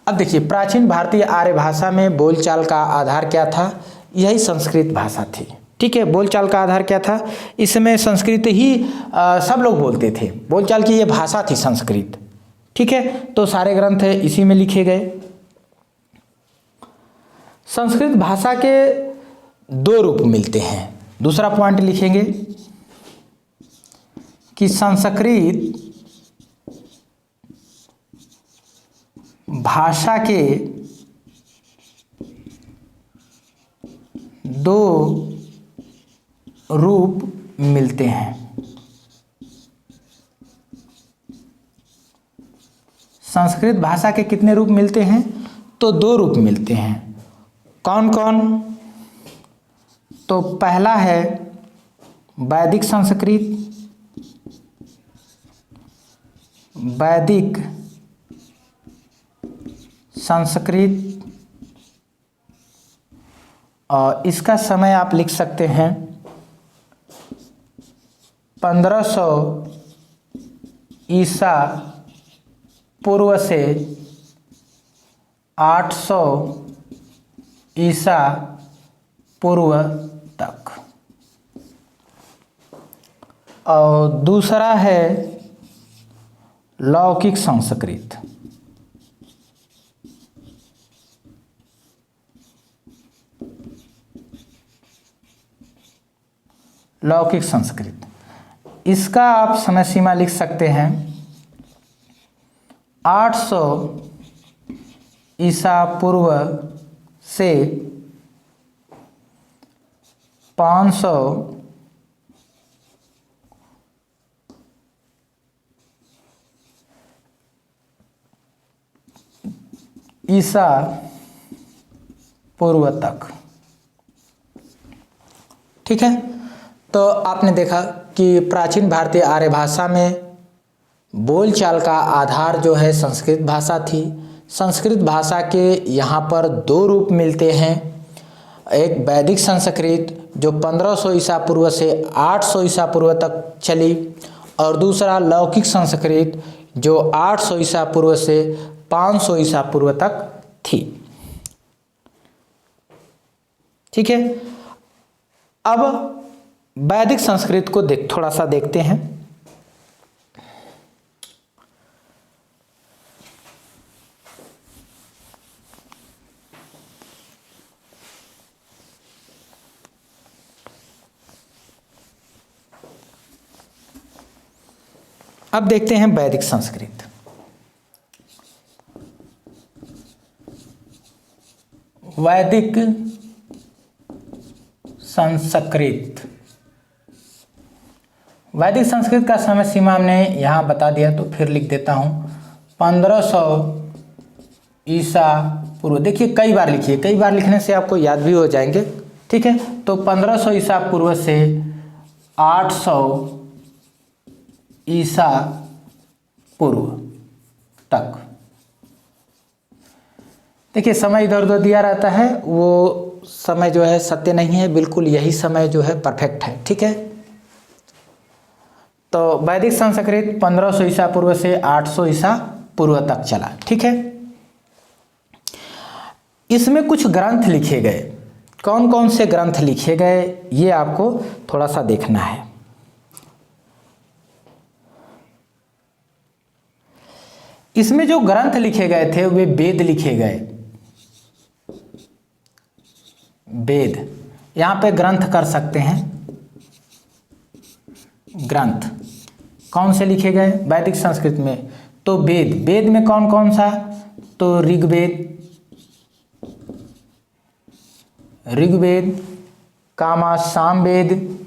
अब देखिए, प्राचीन भारतीय आर्य भाषा में बोलचाल का आधार क्या था, यही संस्कृत भाषा थी। ठीक है, बोलचाल का आधार क्या था? इसमें संस्कृत ही सब लोग बोलते थे, बोलचाल की ये भाषा थी संस्कृत। ठीक है, तो सारे ग्रंथ इसी में लिखे गए। संस्कृत भाषा के दो रूप मिलते हैं। दूसरा पॉइंट लिखेंगे कि संस्कृत भाषा के दो रूप मिलते हैं। संस्कृत भाषा के कितने रूप मिलते हैं? तो दो रूप मिलते हैं। कौन कौन? तो पहला है वैदिक संस्कृत, वैदिक संस्कृत, और इसका समय आप लिख सकते हैं 1500 ईसा पूर्व से 800 ईसा पूर्व तक। और दूसरा है लौकिक संस्कृत। लौकिक संस्कृत, इसका आप समय सीमा लिख सकते हैं 800 ईसा पूर्व से 500 ईसा पूर्व तक। ठीक है, तो आपने देखा कि प्राचीन भारतीय आर्य भाषा में बोलचाल का आधार जो है संस्कृत भाषा थी। संस्कृत भाषा के यहाँ पर दो रूप मिलते हैं, एक वैदिक संस्कृत जो 1500 ईसा पूर्व से 800 ईसा पूर्व तक चली, और दूसरा लौकिक संस्कृत जो 800 ईसा पूर्व से 500 ईसा पूर्व तक थी। ठीक है, अब वैदिक संस्कृत को थोड़ा सा देखते हैं। अब देखते हैं वैदिक संस्कृत। वैदिक संस्कृत, वैदिक संस्कृत का समय सीमा हमने यहाँ बता दिया, तो फिर लिख देता हूँ 1500 ईसा पूर्व। देखिए कई बार लिखिए, कई बार लिखने से आपको याद भी हो जाएंगे। ठीक है, तो 1500 ईसा पूर्व से 800 ईसा पूर्व तक। देखिए समय इधर उधर दिया रहता है, वो समय जो है सत्य नहीं है, बिल्कुल यही समय जो है परफेक्ट है। ठीक है, तो वैदिक संस्कृत 1500 ईसा पूर्व से 800 ईसा पूर्व तक चला। ठीक है, इसमें कुछ ग्रंथ लिखे गए। कौन कौन से ग्रंथ लिखे गए ये आपको थोड़ा सा देखना है। इसमें जो ग्रंथ लिखे गए थे वे वेद लिखे गए। वेद, यहां पे ग्रंथ कर सकते हैं। ग्रंथ कौन से लिखे गए वैदिक संस्कृत में? तो वेद, वेद में कौन कौन सा? तो ऋग्वेद, ऋग्वेद, कामा सामवेद।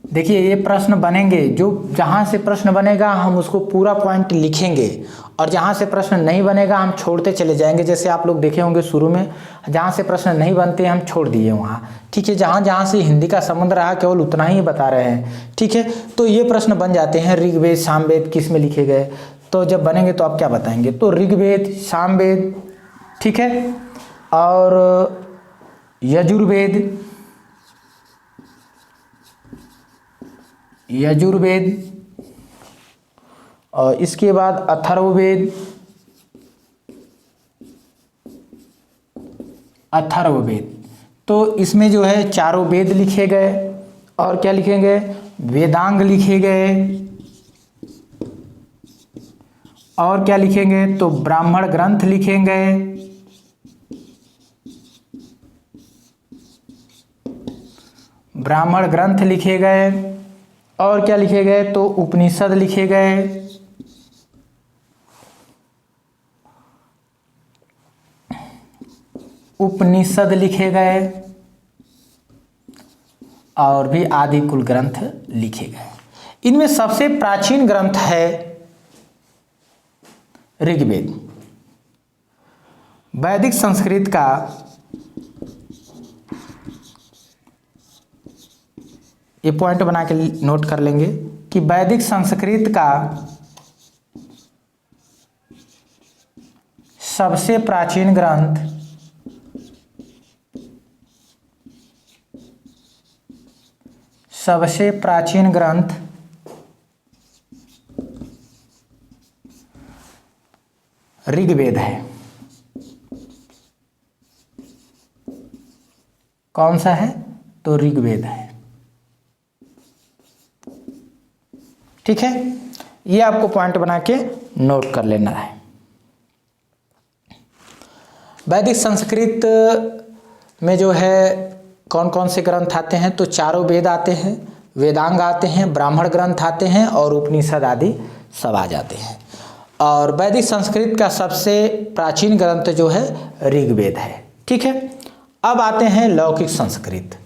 देखिए ये प्रश्न बनेंगे, जो जहाँ से प्रश्न बनेगा हम उसको पूरा पॉइंट लिखेंगे, और जहाँ से प्रश्न नहीं बनेगा हम छोड़ते चले जाएंगे। जैसे आप लोग देखे होंगे शुरू में, जहाँ से प्रश्न नहीं बनते हम छोड़ दिए वहाँ। ठीक है, जहाँ जहाँ से हिंदी का संबंध रहा केवल उतना ही बता रहे हैं। ठीक है, तो ये प्रश्न बन जाते हैं। ऋग्वेद सामवेद किस में लिखे गए? तो जब बनेंगे तो आप क्या बताएंगे? तो ऋग्वेद सामवेद। ठीक है, और यजुर्वेद, यजुर्वेद, और इसके बाद अथर्ववेद, अथर्ववेद। तो इसमें जो है चारों वेद लिखे गए और क्या लिखे गए, वेदांग लिखे गए और क्या लिखेंगे, तो ब्राह्मण ग्रंथ लिखेंगे, ब्राह्मण ग्रंथ लिखे गए और क्या लिखे गए, तो उपनिषद लिखे गए, उपनिषद लिखे गए और भी आदि कुल ग्रंथ लिखे गए। इनमें सबसे प्राचीन ग्रंथ है ऋग्वेद। वैदिक संस्कृत का ये पॉइंट बना के नोट कर लेंगे कि वैदिक संस्कृत का सबसे प्राचीन ग्रंथ ऋग्वेद है। कौन सा है, तो ऋग्वेद है। ठीक है, ये आपको पॉइंट बना के नोट कर लेना है। वैदिक संस्कृत में जो है कौन कौन से ग्रंथ आते हैं, तो चारों वेद आते हैं, वेदांग आते हैं, ब्राह्मण ग्रंथ आते हैं और उपनिषद आदि सब आ जाते हैं। और वैदिक संस्कृत का सबसे प्राचीन ग्रंथ जो है ऋग्वेद है। ठीक है, अब आते हैं लौकिक संस्कृत।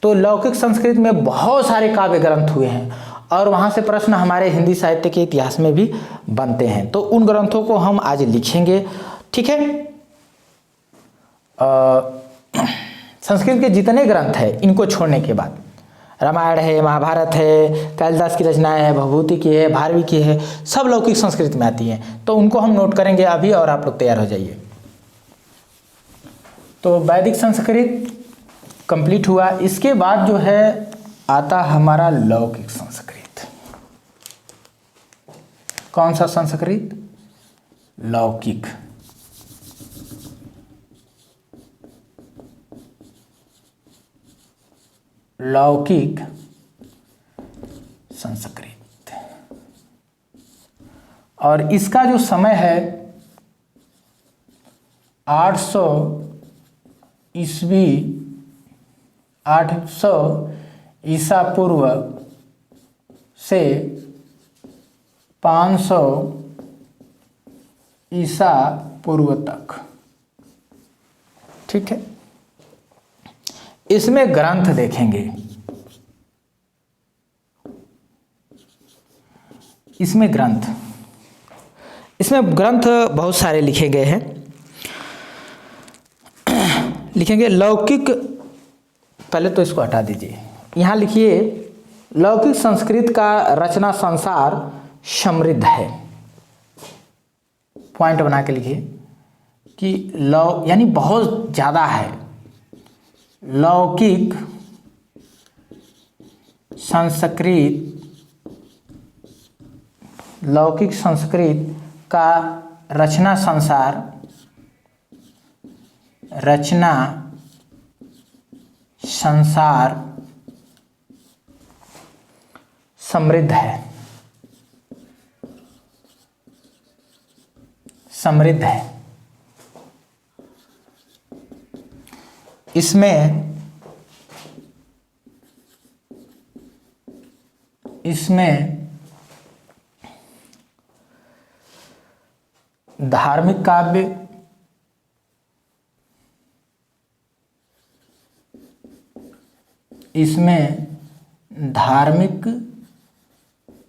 तो लौकिक संस्कृत में बहुत सारे काव्य ग्रंथ हुए हैं और वहाँ से प्रश्न हमारे हिंदी साहित्य के इतिहास में भी बनते हैं, तो उन ग्रंथों को हम आज लिखेंगे। ठीक है, संस्कृत के जितने ग्रंथ हैं इनको छोड़ने के बाद रामायण है, महाभारत है, कालिदास की रचनाएं है, भभूति की है, भारवी की है, सब लौकिक संस्कृत में आती हैं, तो उनको हम नोट करेंगे अभी और आप लोग तैयार हो जाइए। तो वैदिक संस्कृत कंप्लीट हुआ, इसके बाद जो है आता हमारा लौकिक संस्कृत। कौन सा संस्कृत, लौकिक। लौकिक संस्कृत, और इसका जो समय है 800 ईस्वी, 800 ईसा पूर्व से 500 ईसा पूर्व तक। ठीक है, इसमें ग्रंथ देखेंगे, इसमें ग्रंथ बहुत सारे लिखे गए हैं। लिखेंगे लौकिक, पहले तो इसको हटा दीजिए, यहाँ लिखिए लौकिक संस्कृत का रचना संसार समृद्ध है। पॉइंट बना के लिखिए कि यानी बहुत ज़्यादा है। लौकिक संस्कृत का रचना संसार समृद्ध है, इसमें धार्मिक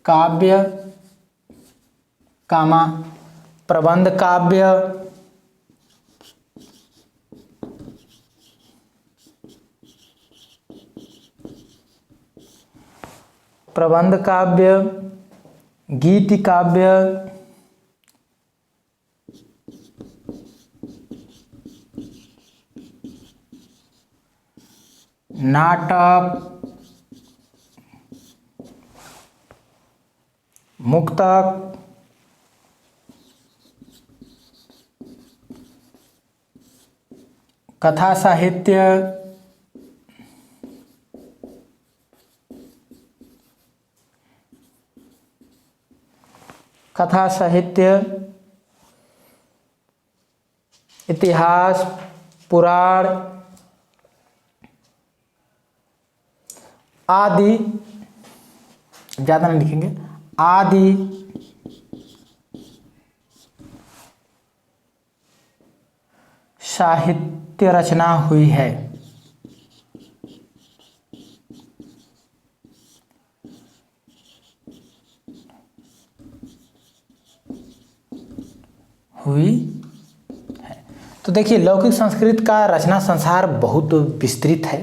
काव्य, प्रबंध काव्य, गीति काव्य, नाटक, मुक्तक, कथा साहित्य इतिहास, पुराण आदि, ज़्यादा नहीं लिखेंगे, आदि साहित्य रचना हुई है। तो देखिए, लौकिक संस्कृत का रचना संसार बहुत विस्तृत है।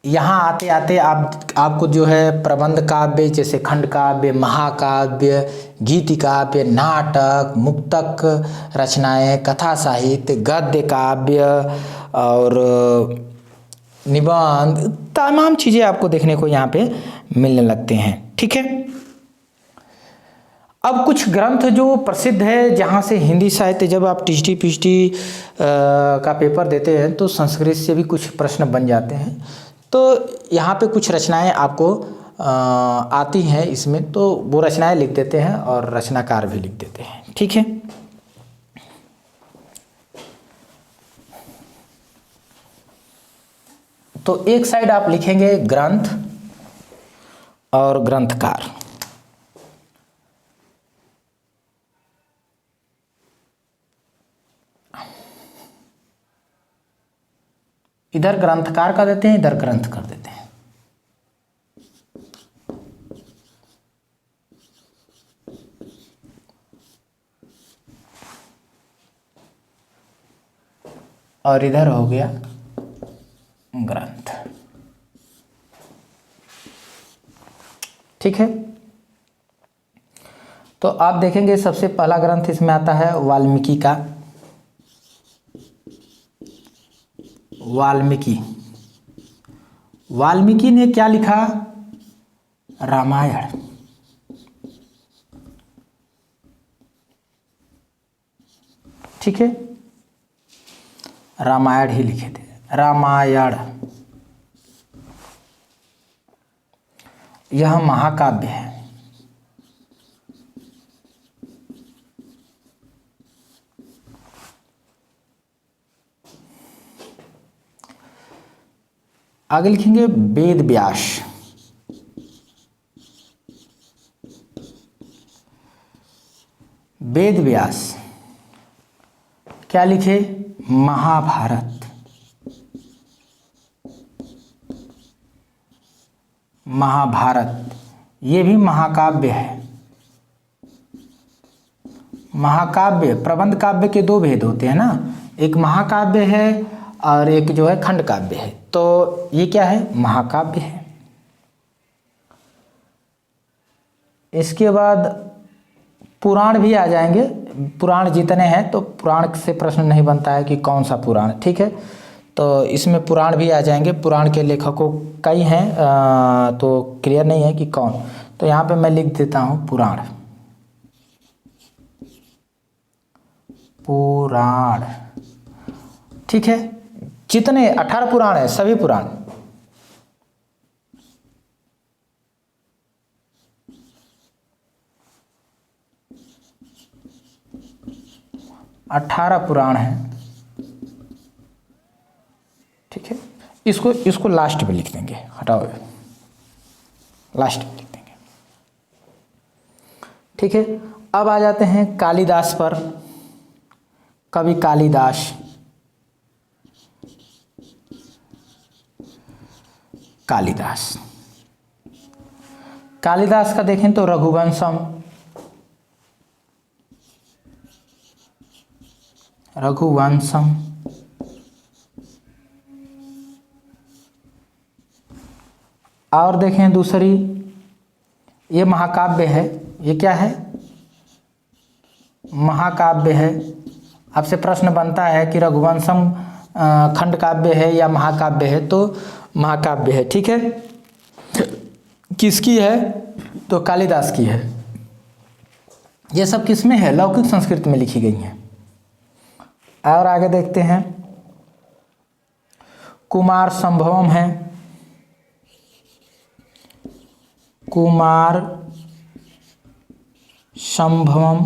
यहाँ आते आते आपको जो है प्रबंध काव्य, जैसे खंड काव्य, महाकाव्य, गीति काव्य, नाटक, मुक्तक रचनाएं, कथा साहित्य, गद्य काव्य और निबंध, तमाम चीज़ें आपको देखने को यहाँ पे मिलने लगते हैं। ठीक है, अब कुछ ग्रंथ जो प्रसिद्ध है, जहाँ से हिंदी साहित्य, जब आप टीटी पीटी का पेपर देते हैं तो संस्कृत से भी कुछ प्रश्न बन जाते हैं। तो यहाँ पे कुछ रचनाएं आपको आती हैं इसमें, तो वो रचनाएं लिख देते हैं और रचनाकार भी लिख देते हैं। ठीक है, तो एक साइड आप लिखेंगे ग्रंथ और ग्रंथकार, इधर ग्रंथकार का देते हैं, इधर ग्रंथ कर देते हैं। और इधर हो गया ग्रंथ। ठीक है, तो आप देखेंगे सबसे पहला ग्रंथ इसमें आता है वाल्मीकि का। वाल्मीकि ने क्या लिखा? रामायण। ठीक है, रामायण ही लिखे थे, रामायण। यह महाकाव्य है। आगे लिखेंगे वेद व्यास। वेद व्यास क्या लिखे? महाभारत। महाभारत ये भी महाकाव्य है। महाकाव्य, प्रबंध काव्य के दो भेद होते हैं ना, एक महाकाव्य है और एक जो है खंड काव्य है। तो ये क्या है? महाकाव्य है। इसके बाद पुराण भी आ जाएंगे। पुराण जितने हैं तो पुराण से प्रश्न नहीं बनता है कि कौन सा पुराण। ठीक है, तो इसमें पुराण भी आ जाएंगे। पुराण के लेखकों कई हैं, तो क्लियर नहीं है कि कौन। तो यहाँ पे मैं लिख देता हूँ पुराण। पुराण, ठीक है। जितने 18 पुराण है, सभी पुराण। अठारह पुराण है। ठीक है, इसको लास्ट में लिख देंगे, हटाओ, लास्ट में लिख देंगे। ठीक है, अब आ जाते हैं कालिदास पर। कवि कालिदास। कालिदास का देखें तो रघुवंशम। और देखें दूसरी, ये महाकाव्य है। ये क्या है? महाकाव्य है। आपसे प्रश्न बनता है कि रघुवंशम खंड काव्य है या महाकाव्य है, तो महाकाव्य है। ठीक है, किसकी है? तो कालिदास की है। ये सब किसमें है? लौकिक संस्कृत में लिखी गई हैं। और आगे देखते हैं कुमार संभवम है, कुमार संभवम,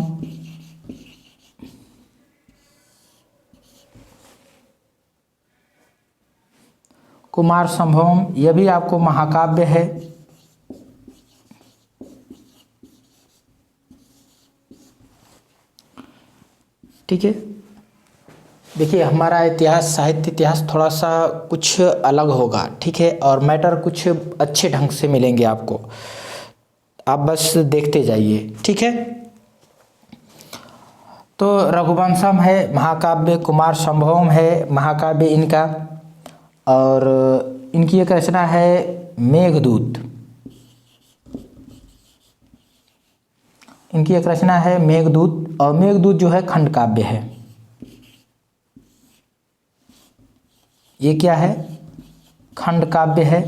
कुमार संभवम यह भी आपको महाकाव्य है। ठीक है, देखिए हमारा इतिहास, साहित्य इतिहास थोड़ा सा कुछ अलग होगा, ठीक है, और मैटर कुछ अच्छे ढंग से मिलेंगे आपको, आप बस देखते जाइए, ठीक है। तो रघुवंशम है महाकाव्य, कुमार संभवम है महाकाव्य इनका, और इनकी एक रचना है मेघदूत, इनकी एक रचना है मेघदूत, और मेघदूत जो है खंड काव्य है। ये क्या है? खंड काव्य है।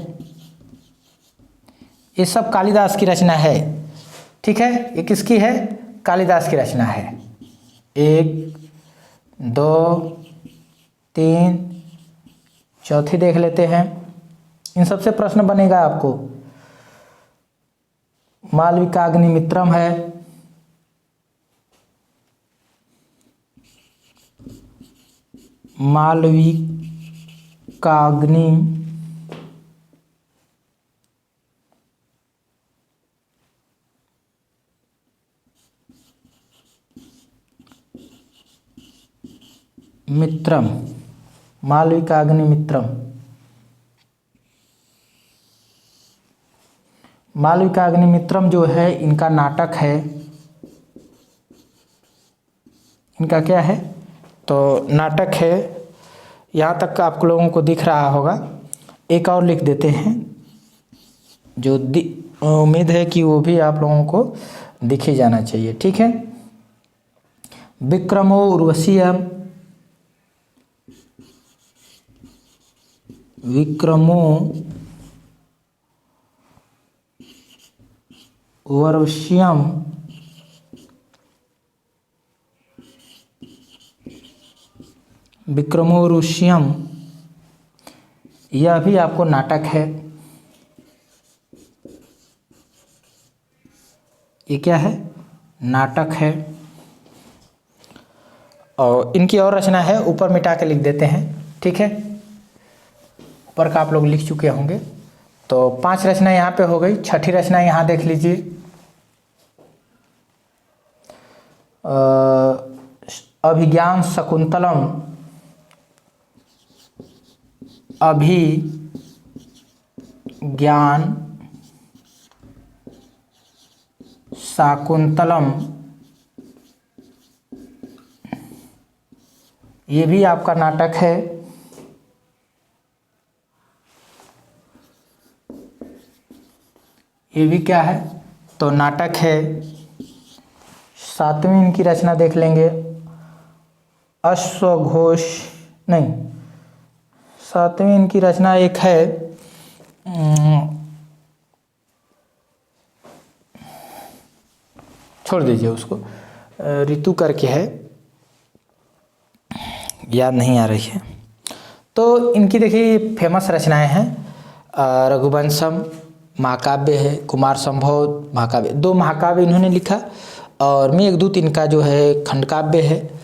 ये सब कालिदास की रचना है, ठीक है। ये किसकी है? कालिदास की रचना है। 1 2 3 चौथी देख लेते हैं। इन सबसे प्रश्न बनेगा आपको। मालविकाग्निमित्रम है, मालविकाग्नि मित्रम, मालविकाग्निमित्रम, मालविकाग्निमित्रम जो है इनका नाटक है। इनका क्या है? तो नाटक है। यहाँ तक आप लोगों को दिख रहा होगा। एक और लिख देते हैं, जो उम्मीद है कि वो भी आप लोगों को दिखे जाना चाहिए, ठीक है। विक्रमो उर्वशीयम, विक्रमो उर्वशीयम विक्रमोर्वशीयम यह भी आपको नाटक है। ये क्या है? नाटक है। और इनकी और रचना है, ऊपर मिटा के लिख देते हैं, ठीक है। ऊपर का आप लोग लिख चुके होंगे। तो 5 रचना यहाँ पे हो गई। छठी रचना यहाँ देख लीजिए, अभिज्ञान शकुंतलम, अभिज्ञान शाकुंतलम, ये भी आपका नाटक है। ये भी क्या है? तो नाटक है। 7वीं इनकी रचना देख लेंगे, अश्वघोष, नहीं, 7वीं इनकी रचना एक है, छोड़ दीजिए उसको, ऋतु करके है, याद नहीं आ रही है। तो इनकी देखिए फेमस रचनाएं हैं। रघुवंशम महाकाव्य है, कुमार संभव महाकाव्य, 2 महाकाव्य इन्होंने लिखा, और मेघदूत इनका जो है खंड काव्य है।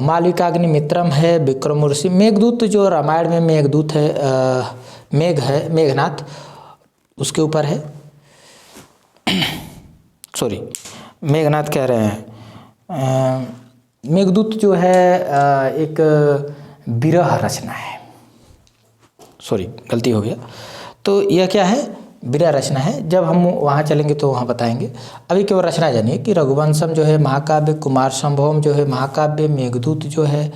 मालविकाग्निमित्रम है, विक्रमोर्वशी, मेघदूत जो रामायण में मेघदूत है, मेघ है, मेघनाथ उसके ऊपर है, सॉरी मेघनाथ कह रहे हैं। मेघदूत जो है एक विरह रचना है, सॉरी गलती हो गया। तो यह क्या है? विरह रचना है। जब हम वहाँ चलेंगे तो वहाँ बताएंगे। अभी केवल रचना जानिए कि रघुवंशम जो है महाकाव्य, कुमार संभवम जो है महाकाव्य, मेघदूत जो है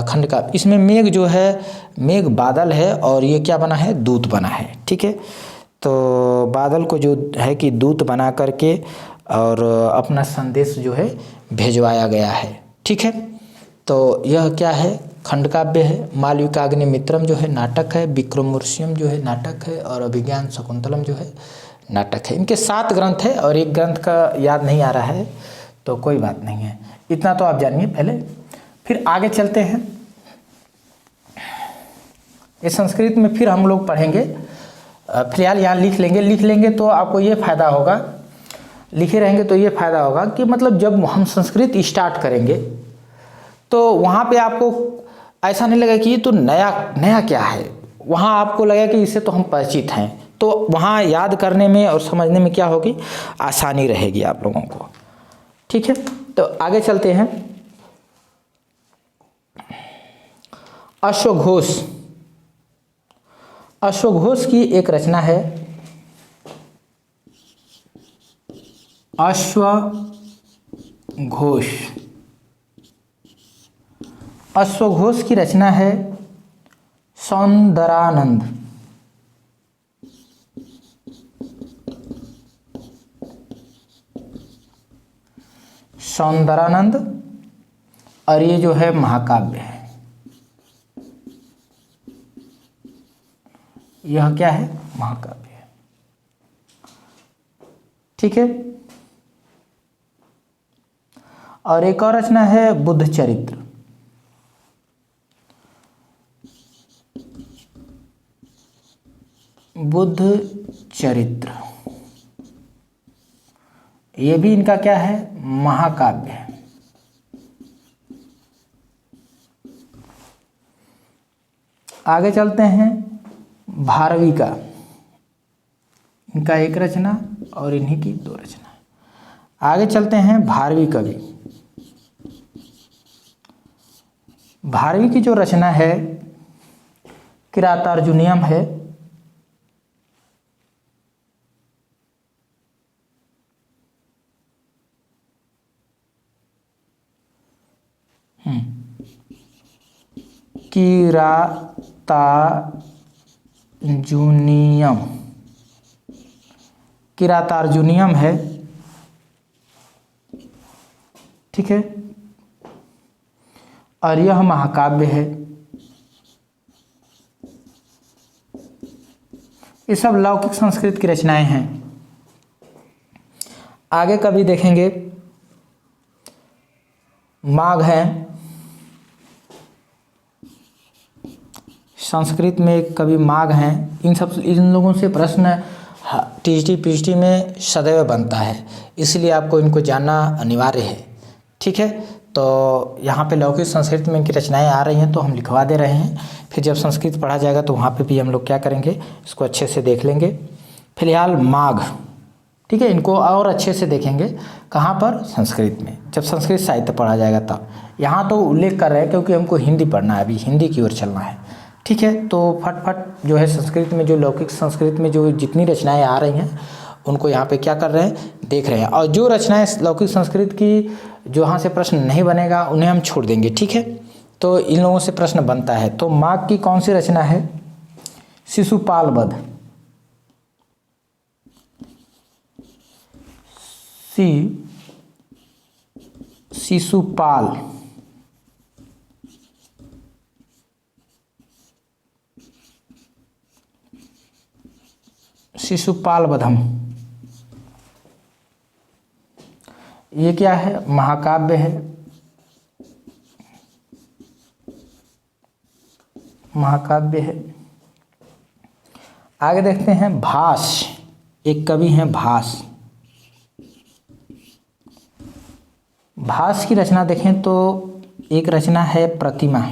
खंड काव्य। इसमें मेघ जो है, मेघ बादल है, और ये क्या बना है? दूत बना है, ठीक है। तो बादल को जो है कि दूत बना करके और अपना संदेश जो है भेजवाया गया है, ठीक है। तो यह क्या है? खंड काव्य है। मालविकाग्निमित्रम जो है नाटक है, विक्रमोर्वशीयम जो है नाटक है, और अभिज्ञान शकुंतलम जो है नाटक है। इनके 7 ग्रंथ है, और एक ग्रंथ का याद नहीं आ रहा है, तो कोई बात नहीं है, इतना तो आप जानिए पहले, फिर आगे चलते हैं। ये संस्कृत में फिर हम लोग पढ़ेंगे। फिलहाल यहाँ लिख लेंगे तो आपको ये फ़ायदा होगा, लिखे रहेंगे तो ये फ़ायदा होगा कि मतलब जब हम संस्कृत स्टार्ट करेंगे तो वहाँ पे आपको ऐसा नहीं लगेगा कि ये तो नया क्या है, वहाँ आपको लगेगा कि इससे तो हम परिचित हैं, तो वहाँ याद करने में और समझने में क्या होगी, आसानी रहेगी आप लोगों को। ठीक है, तो आगे चलते हैं। अश्वघोष, अश्वघोष की एक रचना है, अश्वघोष। अश्वघोष की रचना है सौंदरानंद। सौंदरानंद, और ये जो है महाकाव्य है। यह क्या है, महाकाव्य है। ठीक है, और एक और रचना है बुद्ध चरित्र। बुद्ध चरित्र, ये भी इनका क्या है, महाकाव्य है। आगे चलते हैं, भारवी का, इनका एक रचना और इन्हीं की दो रचना। आगे चलते हैं भारवी कवि। भारवी की जो रचना है किरातार्जुनीयम है। किरातार्जुनीयम, किरातार्जुनीयम है। ठीक है, और यह महाकाव्य है। ये सब लौकिक संस्कृत की रचनाएं हैं। आगे कभी देखेंगे, माघ है, संस्कृत में एक कवि माघ हैं। इन लोगों से प्रश्न टीजीटी पीजीटी में सदैव बनता है, इसलिए आपको इनको जानना अनिवार्य है। ठीक है, तो यहाँ पे लौकिक संस्कृत में इनकी रचनाएं आ रही हैं तो हम लिखवा दे रहे हैं। फिर जब संस्कृत पढ़ा जाएगा तो वहाँ पे भी हम लोग क्या करेंगे, इसको अच्छे से देख लेंगे। फिलहाल माघ, ठीक है, इनको और अच्छे से देखेंगे कहाँ पर, संस्कृत में, जब संस्कृत साहित्य पढ़ा जाएगा तब। यहाँ तो उल्लेख कर रहे हैं क्योंकि हमको हिंदी पढ़ना है, अभी हिंदी की ओर चलना है। ठीक है, तो फटफट जो है संस्कृत में, जो लौकिक संस्कृत में जो जितनी रचनाएं आ रही हैं उनको यहाँ पे क्या कर रहे हैं, देख रहे हैं। और जो रचनाएं लौकिक संस्कृत की जो यहाँ से प्रश्न नहीं बनेगा उन्हें हम छोड़ देंगे। ठीक है, तो इन लोगों से प्रश्न बनता है। तो माघ की कौन सी रचना है, शिशुपाल वध। शिशुपाल, शिशुपाल वधम, ये क्या है, महाकाव्य है। महाकाव्य है। आगे देखते हैं भास, एक कवि हैं भास। भास की रचना देखें तो एक रचना है प्रतिमा।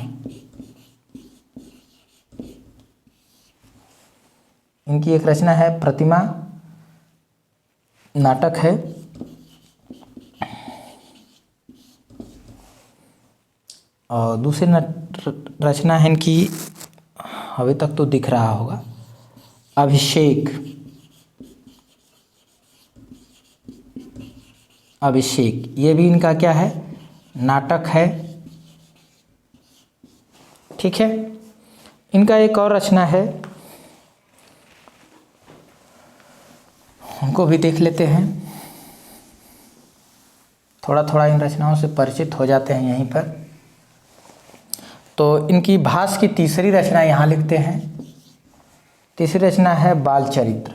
इनकी एक रचना है प्रतिमा, नाटक है। और दूसरी रचना है इनकी, अभी तक तो दिख रहा होगा, अभिषेक। अभिषेक, ये भी इनका क्या है, नाटक है। ठीक है, इनका एक और रचना है, उनको भी देख लेते हैं। थोड़ा थोड़ा इन रचनाओं से परिचित हो जाते हैं यहीं पर। तो इनकी भास की तीसरी रचना यहाँ लिखते हैं। तीसरी रचना है बाल चरित्र।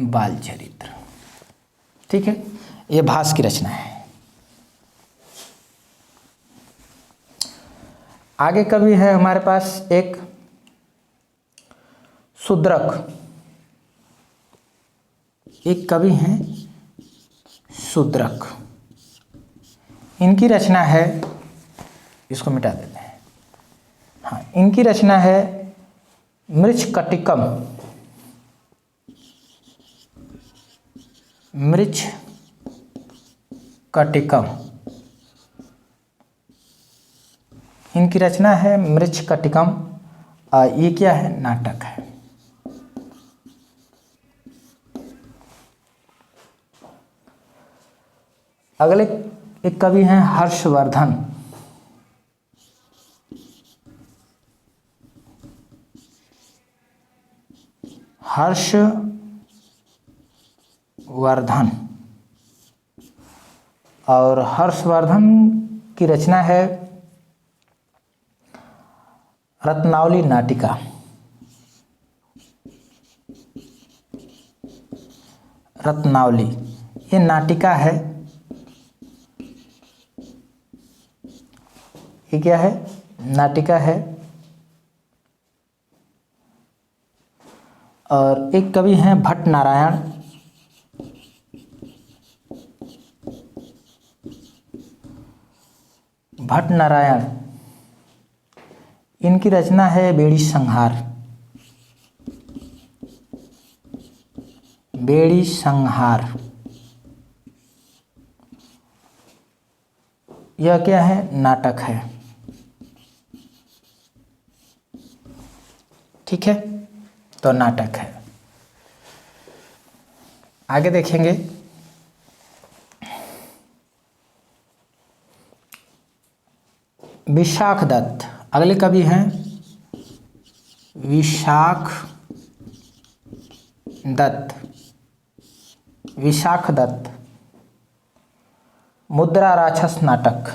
बाल चरित्र, ठीक है, ये भास की रचना है। आगे कवि है हमारे पास एक शूद्रक। एक कवि हैं शूद्रक, इनकी रचना है, इसको मिटा देते हैं। हाँ, इनकी रचना है मृच्छकटिकम। मृच्छकटिकम, इनकी रचना है मृच्छकटिकम। ये क्या है? नाटक है। अगले एक कवि हैं हर्षवर्धन। हर्षवर्धन, और हर्षवर्धन की रचना है रत्नावली नाटिका। रत्नावली ये नाटिका है। ये क्या है? नाटिका है। और एक कवि हैं भट्ट नारायण। भट्ट नारायण, इनकी रचना है बेड़ी संहार। बेड़ी संहार, यह क्या है? नाटक है। ठीक है, तो नाटक है। आगे देखेंगे विशाख दत्त। अगले कवि हैं विशाख दत्त। विशाख दत्त, मुद्रा राक्षस नाटक,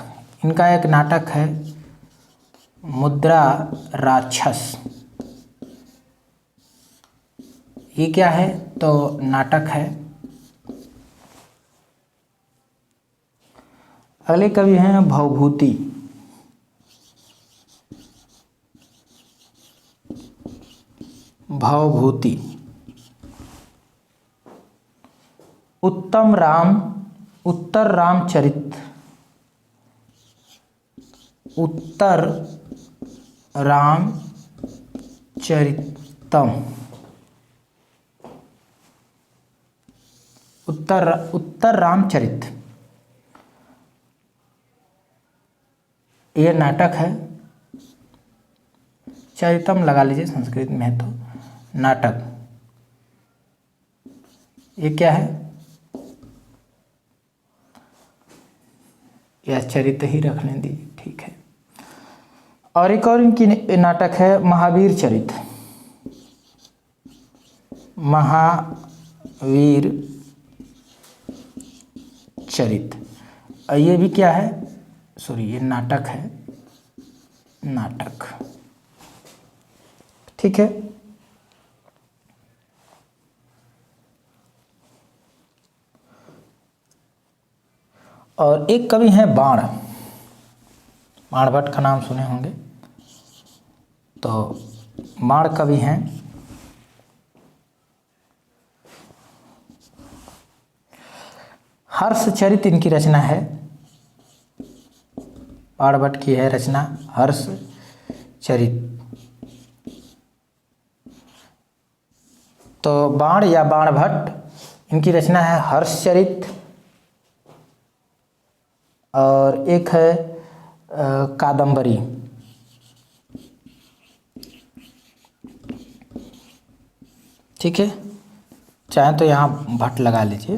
इनका एक नाटक है मुद्रा राक्षस। ये क्या है? तो नाटक है। अगले कवि हैं भवभूति। भवभूति, उत्तर रामचरित। उत्तर रामचरितम। उत्तर रामचरित, यह नाटक है। चरितम लगा लीजिए, संस्कृत में है तो नाटक। ये क्या है? यह चरित्र ही रखने दीजिए, ठीक है। और एक और इनकी नाटक है महावीर चरित। महावीर चरित, ये भी क्या है? सॉरी, ये नाटक है। नाटक, ठीक है। और एक कवि हैं बाण। बाण भट्ट का नाम सुने होंगे। तो बाण कवि हैं। हर्षचरित इनकी रचना है। बाण भट्ट की है रचना हर्षचरित। तो बाण या बाण भट्ट, इनकी रचना है हर्षचरित। और एक है कादंबरी। ठीक है, चाहे तो यहाँ भट्ट लगा लीजिए,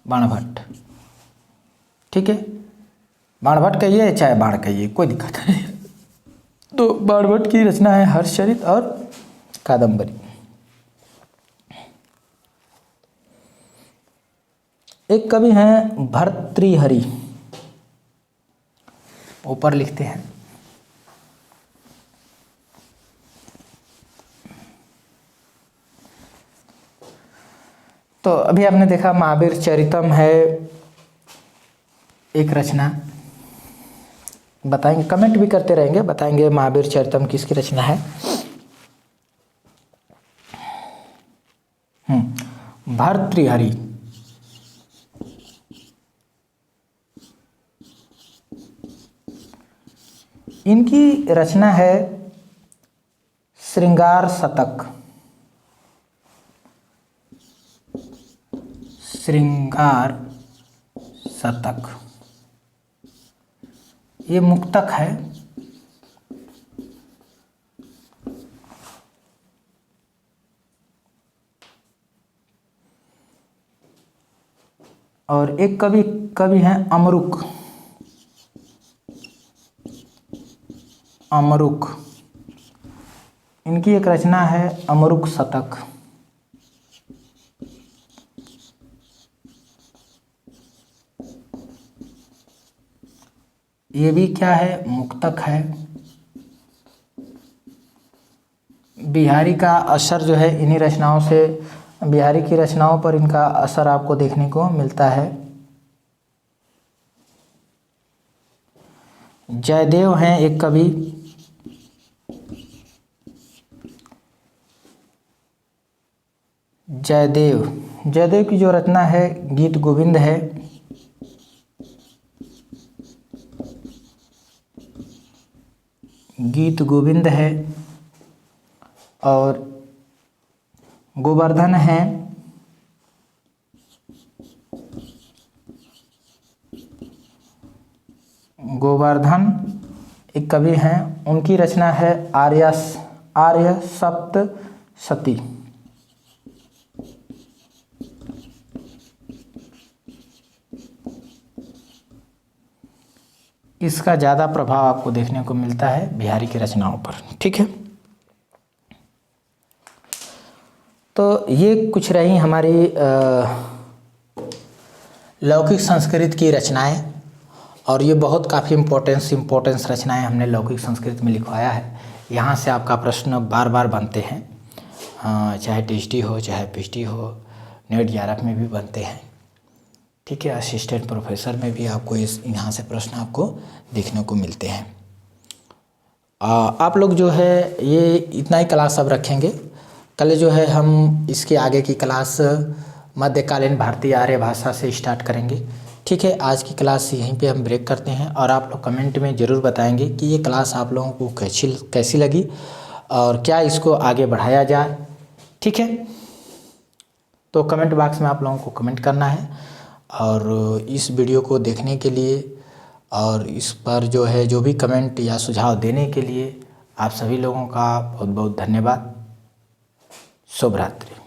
बाण भट्ट। ठीक है, बाण भट्ट कहिए चाहे बाण कहिए, कोई दिक्कत नहीं। तो बाण भट्ट की रचना है हर्षचरित और कादंबरी। एक कवि हैं भर्तृहरि, ऊपर लिखते हैं। तो अभी आपने देखा महावीर चरितम है एक रचना, बताएंगे, कमेंट भी करते रहेंगे, बताएंगे महावीर चरितम किसकी रचना है। भर्तृहरि, इनकी रचना है श्रृंगार शतक। श्रृंगार शतक ये मुक्तक है। और एक कवि हैं अमरुक। अमरुक, इनकी एक रचना है अमरुक शतक। ये भी क्या है, मुक्तक है। बिहारी का असर जो है इन्हीं रचनाओं से, बिहारी की रचनाओं पर इनका असर आपको देखने को मिलता है। जयदेव हैं एक कवि। जयदेव की जो रचना है गीत गोविंद है। गीत गोविंद है। और गोवर्धन है। गोवर्धन एक कवि हैं, उनकी रचना है आर्य सप्तशती। इसका ज़्यादा प्रभाव आपको देखने को मिलता है बिहारी की रचनाओं पर। ठीक है, तो ये कुछ रही हमारी लौकिक संस्कृत की रचनाएं। और ये बहुत काफ़ी इम्पोर्टेंस रचनाएं हमने लौकिक संस्कृत में लिखवाया है। यहाँ से आपका प्रश्न बार बार बनते हैं, चाहे टीएचडी हो चाहे पीएचडी हो, नेट जेआरएफ में भी बनते हैं। ठीक है, असिस्टेंट प्रोफेसर में भी आपको यहाँ से प्रश्न आपको देखने को मिलते हैं। आप लोग जो है ये इतना ही क्लास अब रखेंगे। कल जो है हम इसके आगे की क्लास मध्यकालीन भारतीय आर्य भाषा से स्टार्ट करेंगे। ठीक है, आज की क्लास यहीं पे हम ब्रेक करते हैं। और आप लोग कमेंट में ज़रूर बताएंगे कि ये क्लास आप लोगों को कैसी लगी और क्या इसको आगे बढ़ाया जाए। ठीक है, तो कमेंट बॉक्स में आप लोगों को कमेंट करना है। और इस वीडियो को देखने के लिए और इस पर जो है जो भी कमेंट या सुझाव देने के लिए आप सभी लोगों का बहुत बहुत धन्यवाद। शुभ रात्रि।